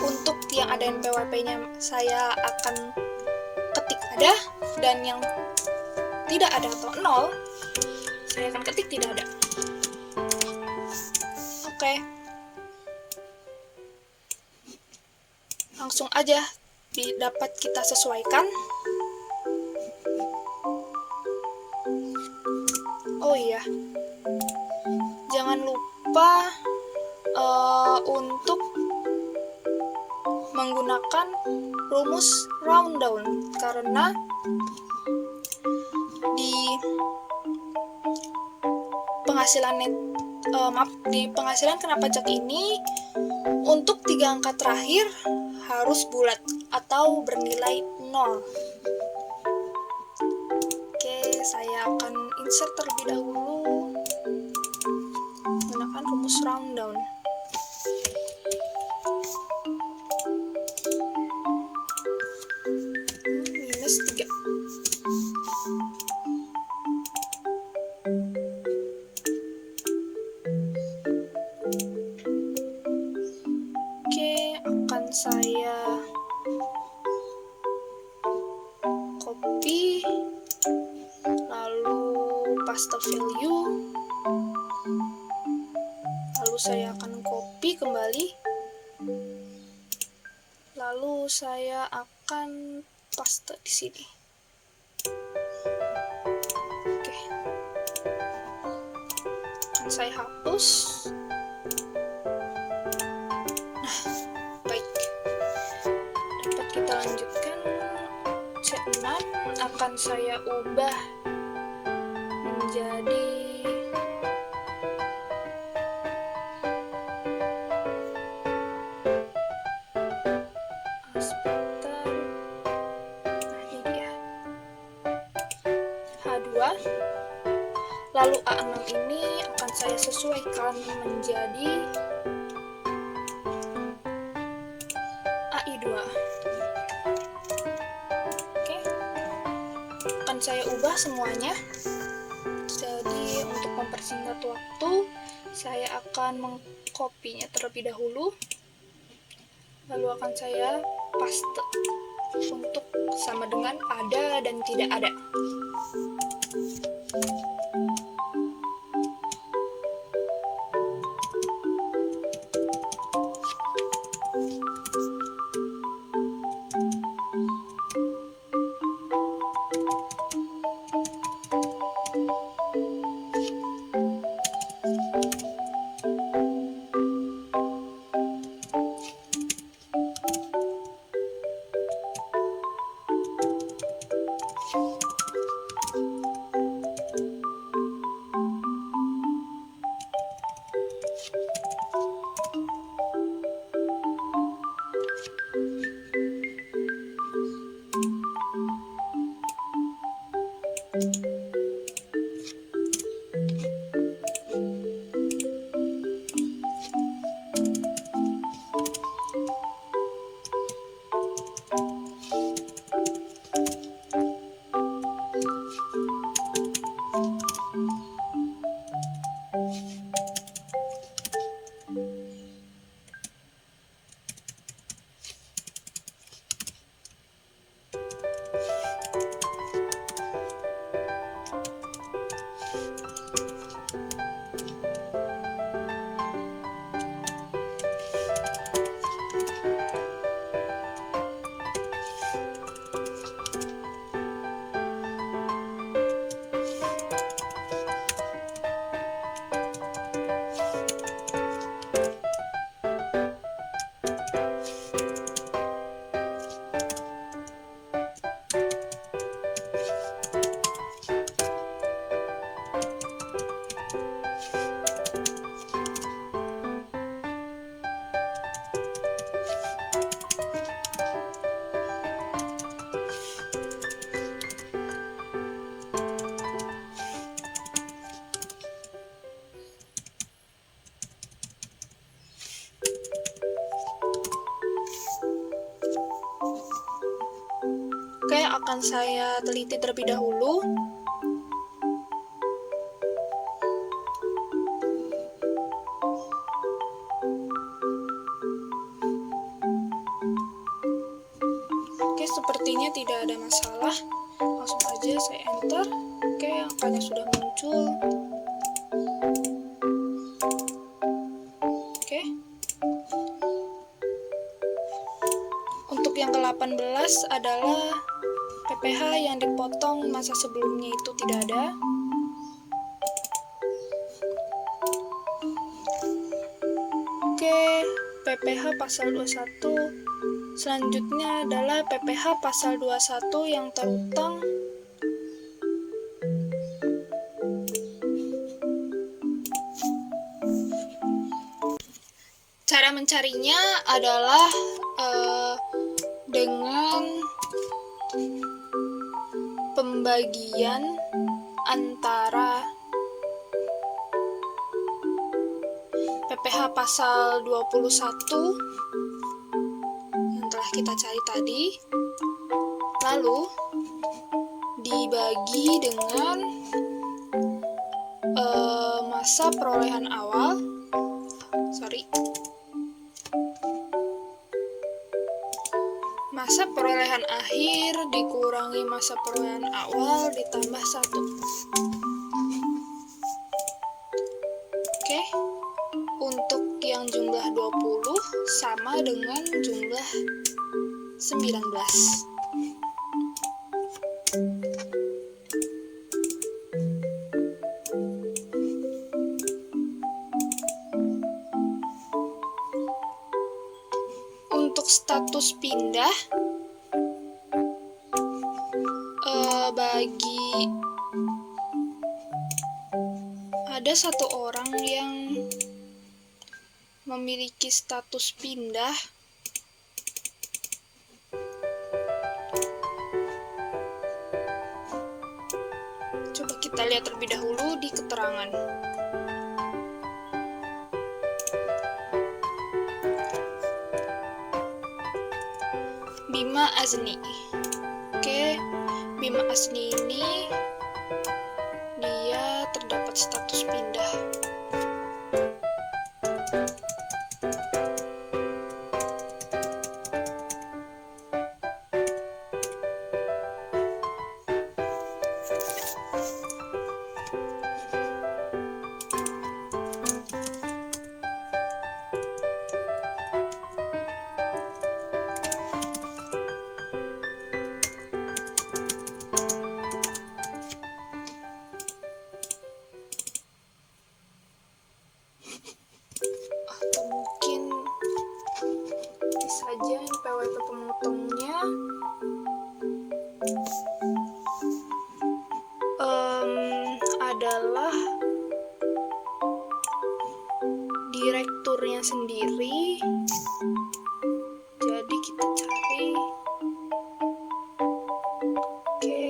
Untuk yang ada NPWP-nya saya akan ketik ada, dan yang tidak ada atau 0 saya akan ketik tidak ada. Oke. Langsung aja dapat kita sesuaikan. Oh iya, jangan lupa untuk menggunakan rumus round down, karena di penghasilan kena pajak ini untuk 3 angka terakhir harus bulat atau bernilai 0. Oke, saya akan insert terlebih dahulu menggunakan rumus round down. -3. Oke, akan saya copy, lalu paste value, lalu saya akan copy kembali, lalu saya akan paste di sini. Oke, akan saya hapus. Nah, baik, dapat kita lanjutkan. C6 akan saya ubah menjadi sebentar. Nah, ini dia. H2. Lalu A6 ini akan saya sesuaikan menjadi AI2. Oke. Akan saya ubah semuanya. Jadi untuk mempersingkat waktu, saya akan mengkopinya terlebih dahulu. Lalu akan saya paste untuk sama dengan ada dan tidak ada. Oke, akan saya teliti terlebih dahulu. Oke, sepertinya tidak ada masalah. Langsung aja saya enter. Oke, angkanya sudah muncul. Oke. Untuk yang ke-18 adalah PPh yang dipotong masa sebelumnya itu tidak ada. Oke, PPh pasal 21. Selanjutnya adalah PPh pasal 21 yang terutang. Cara mencarinya adalah dengan pembagian antara PPh pasal 21 yang telah kita cari tadi, lalu dibagi dengan masa perolehan awal, masa perolehan akhir dikurangi masa perolehan awal ditambah 1. Oke, untuk yang jumlah 20 sama dengan jumlah 19. Untuk status pindah, bagi ada satu orang yang memiliki status pindah, Kita lihat terlebih dahulu di keterangan. Bima Azni. Oke, Bima Azni ini dia terdapat status pindah. Atau mungkin bisa aja NPWP pemotongnya adalah direkturnya sendiri. Jadi kita cari. Oke,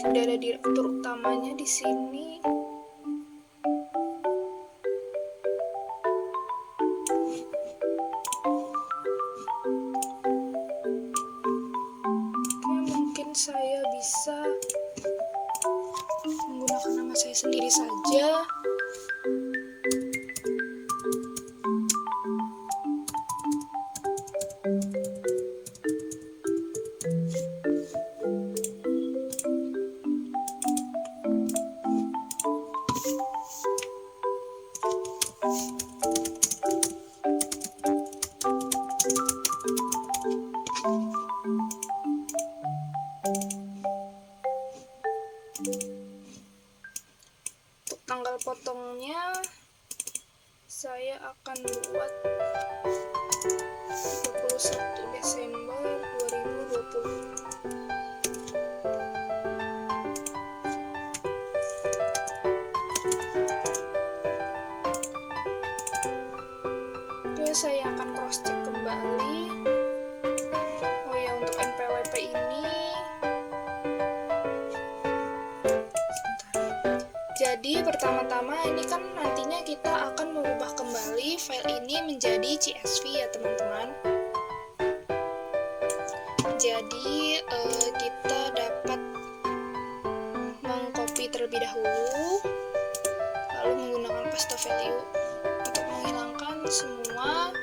tidak ada direktur utamanya di sini. Saya bisa menggunakan nama saya sendiri saja. Untuk tanggal potongnya saya akan buat 31 Desember 2020. Oke, saya akan cross check kembali. Oh ya, untuk NPWP ini jadi pertama-tama ini kan nantinya kita akan mengubah kembali file ini menjadi CSV ya teman-teman. Jadi kita dapat mengcopy terlebih dahulu, lalu menggunakan paste value untuk menghilangkan semua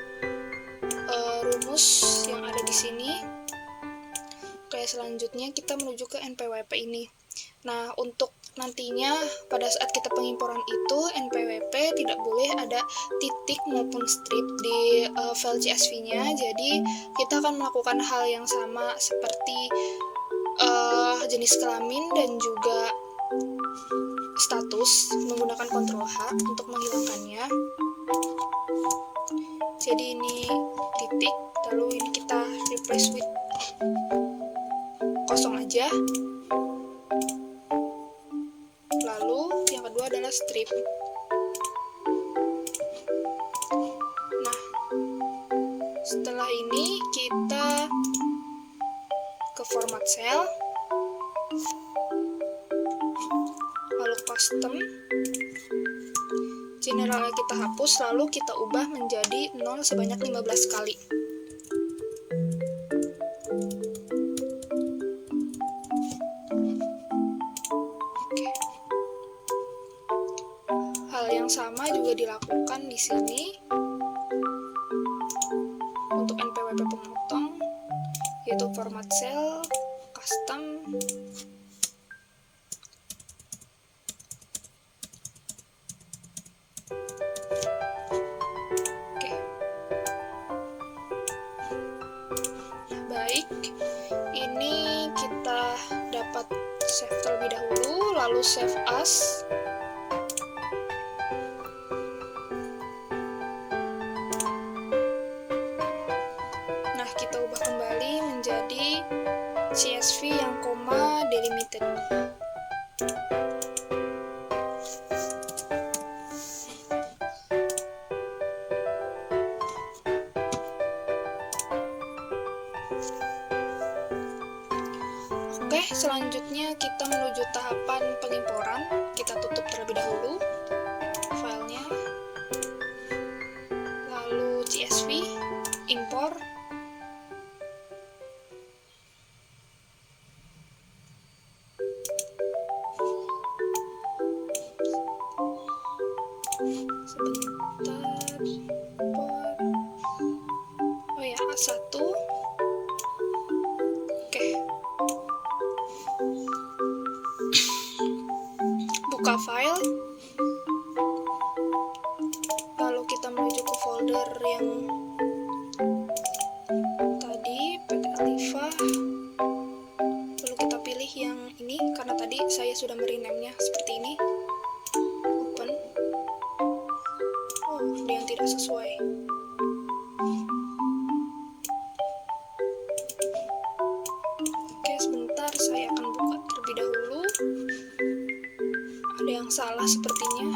rumus yang ada di sini. Oke, selanjutnya kita menuju ke NPWP ini. Nah, untuk nantinya pada saat kita pengimporan itu NPWP tidak boleh ada titik maupun strip di file CSV-nya. Jadi kita akan melakukan hal yang sama seperti jenis kelamin dan juga status menggunakan Ctrl H untuk menghilangkannya. Jadi ini titik, lalu ini kita replace with kosong aja. Lalu yang kedua adalah strip. Nah, setelah ini kita ke format cell, lalu custom, generalnya kita hapus, lalu kita ubah menjadi 0 sebanyak 15 kali. Sama juga dilakukan di sini untuk NPWP pemotong, yaitu format cell, custom, oke. Nah, baik, ini kita dapat save terlebih dahulu, lalu save as. Kita ubah kembali menjadi CSV yang koma delimited. Oke, Oke, selanjutnya kita menuju tahapan pengimporan. Kita tutup terlebih dahulu filenya, lalu CSV, impor. Sebentar, impor. Oh ya, A1. Oke. Buka file. Lalu kita menuju ke folder yang tadi, PT Alifa. Lalu kita pilih yang ini, karena tadi saya sudah merename-nya seperti ini. Open. Oh, ada yang tidak sesuai. Oke, sebentar, saya akan buka terlebih dahulu. Ada yang salah sepertinya.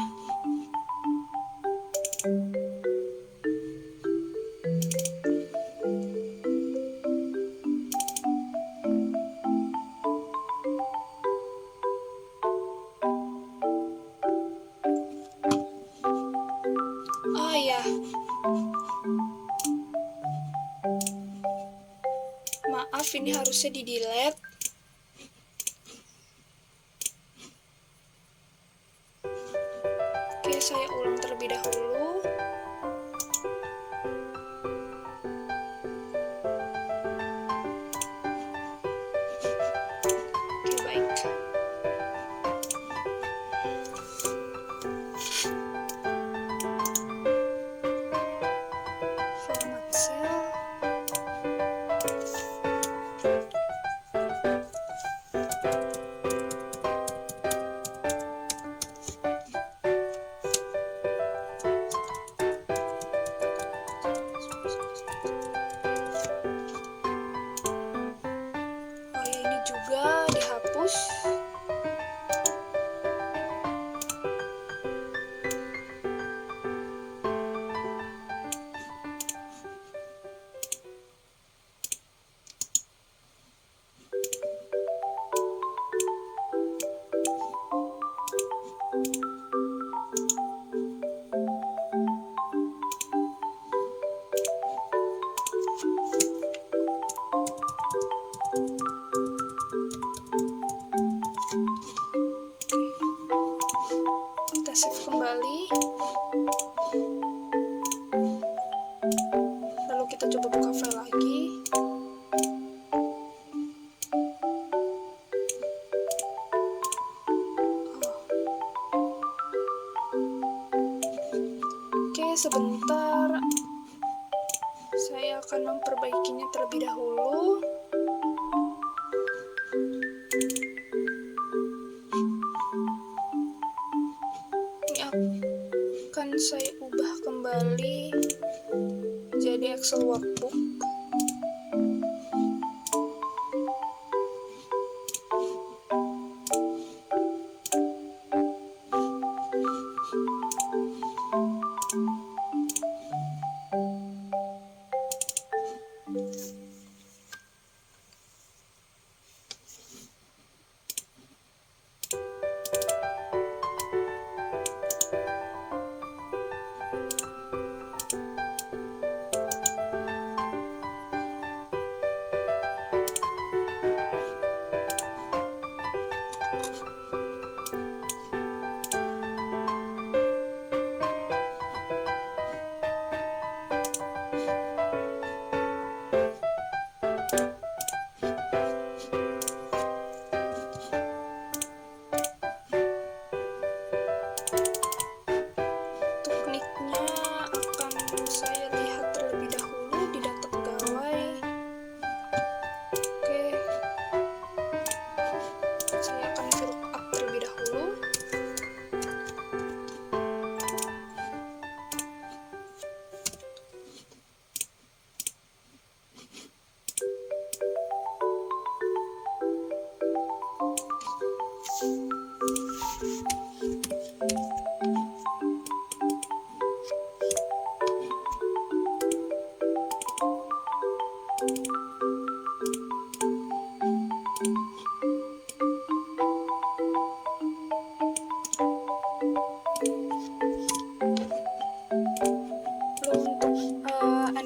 Oh ya, maaf, ini harusnya di delete. Oke, saya ulang terlebih dahulu. Oke, baik. Format cell. Oh ya, ini juga dihapus. Kita save kembali. Lalu kita coba buka file lagi. Oke, sebentar. Saya akan memperbaikinya terlebih dahulu. Ini akan saya ubah kembali jadi Excel workbook.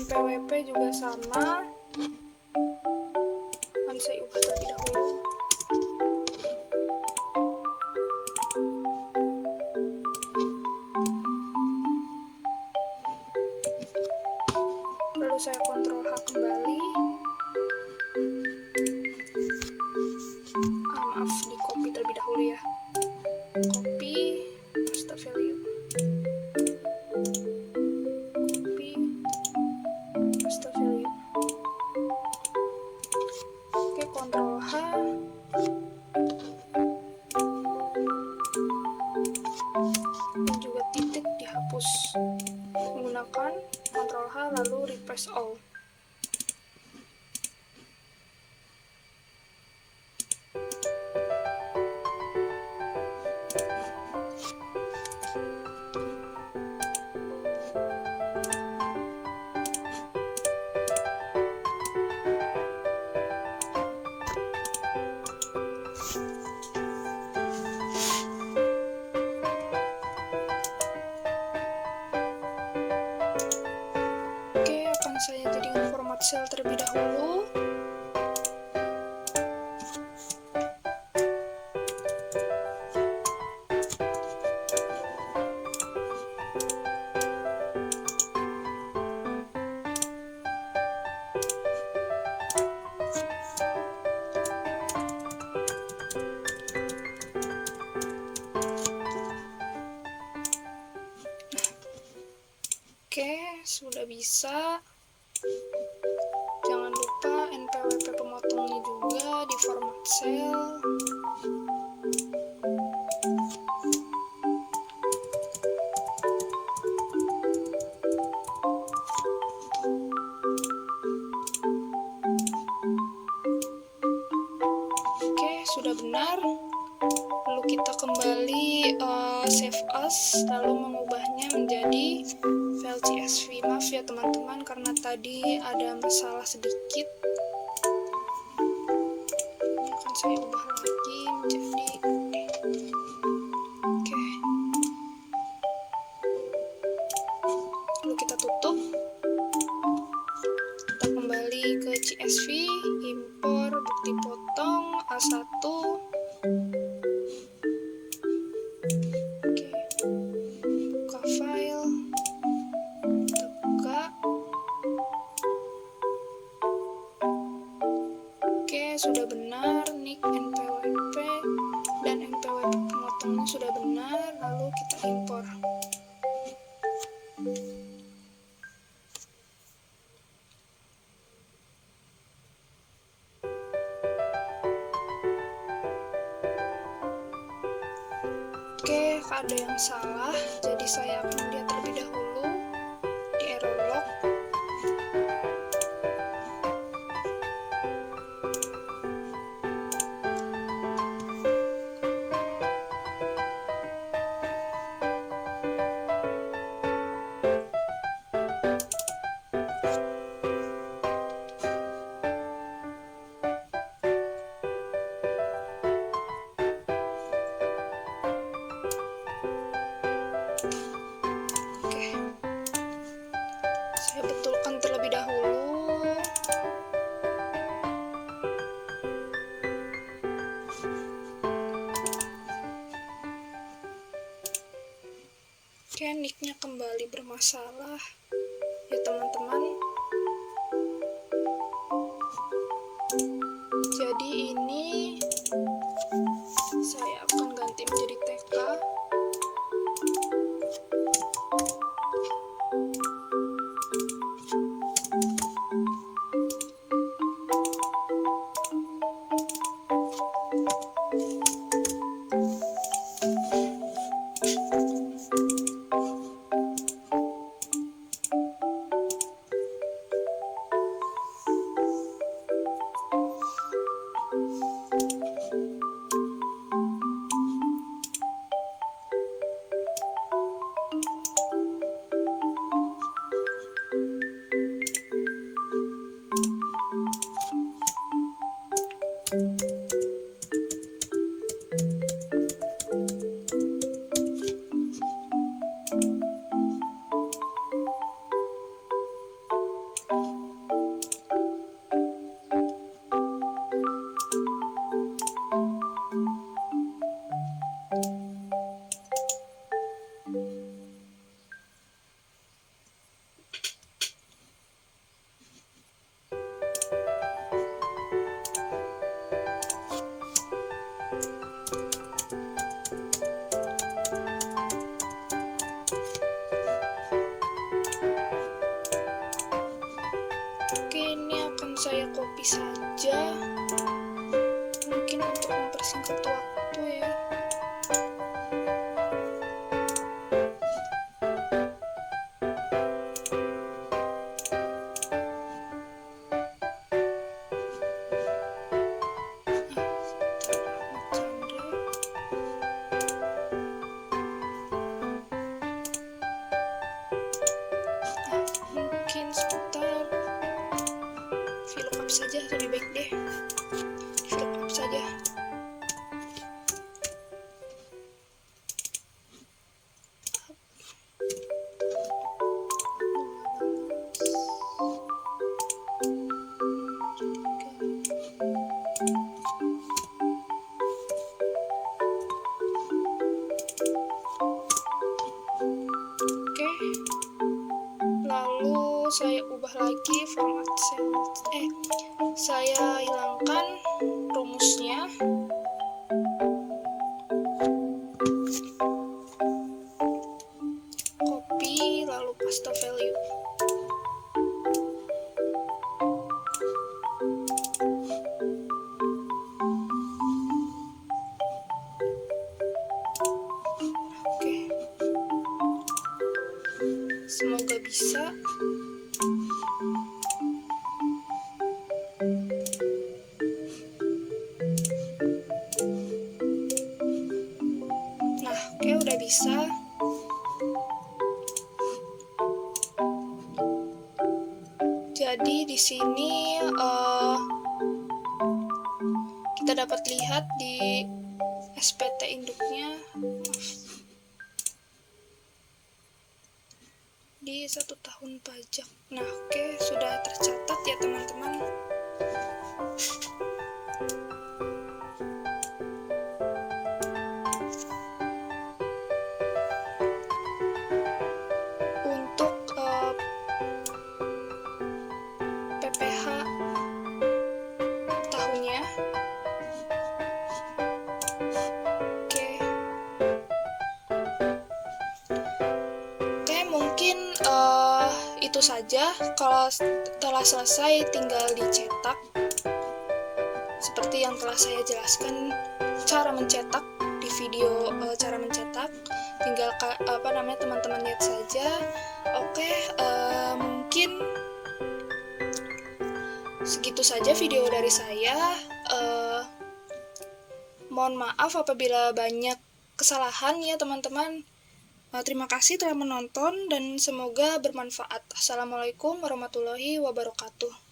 NPWP juga sama, akan saya ubah terlebih dahulu. Lalu saya Ctrl H kembali. Maaf, di copy terlebih dahulu ya. Copy, paste value. Copy, paste value. Oke, Ctrl H. Dan juga titik dihapus. Menggunakan Ctrl H lalu refresh all. Saya jadikan format cell terlebih dahulu. Oke, sudah bisa. Jangan lupa NPWP pemotongnya juga di format cell. Oke, sudah benar. Lalu kita kembali save as, lalu mengubahnya menjadi file CSV. Maaf ya teman-teman, karena tadi ada masalah sedikit. Ini akan saya ubah lagi menjadi oke. Lalu kita tutup. Kita kembali ke CSV, impor bukti potong A1. Sudah benar, nick NPWP dan NPWP pemotongnya sudah benar, lalu kita impor. Oke, ada yang salah, jadi saya akan lihat terlebih dahulu di error log. Saya betulkan terlebih dahulu. Oke, nicknya kembali bermasalah ya teman-teman. Jadi ini saya akan ganti menjadi TK. Oke, ini akan saya copy saja, mungkin untuk mempersingkat waktu ya. Mungkin sebentar VLOOKUP saja lebih baik deh, VLOOKUP saja. Oke, lalu saya ubah lagi format cell, saya hilangkan rumusnya, copy lalu paste value. Oke, semoga bisa. Nah, oke, udah bisa. Jadi di sini kita dapat lihat di SPT induknya di 1 tahun pajak. Nah, oke, sudah tercatat ya teman-teman. Untuk PPH tahunnya, oke, mungkin itu saja. Kalau telah selesai tinggal dicetak seperti yang telah saya jelaskan cara mencetak di video. Cara mencetak tinggal teman-teman lihat saja. Oke, mungkin segitu saja video dari saya. Mohon maaf apabila banyak kesalahan ya teman-teman. Terima kasih telah menonton dan semoga bermanfaat. Assalamualaikum warahmatullahi wabarakatuh.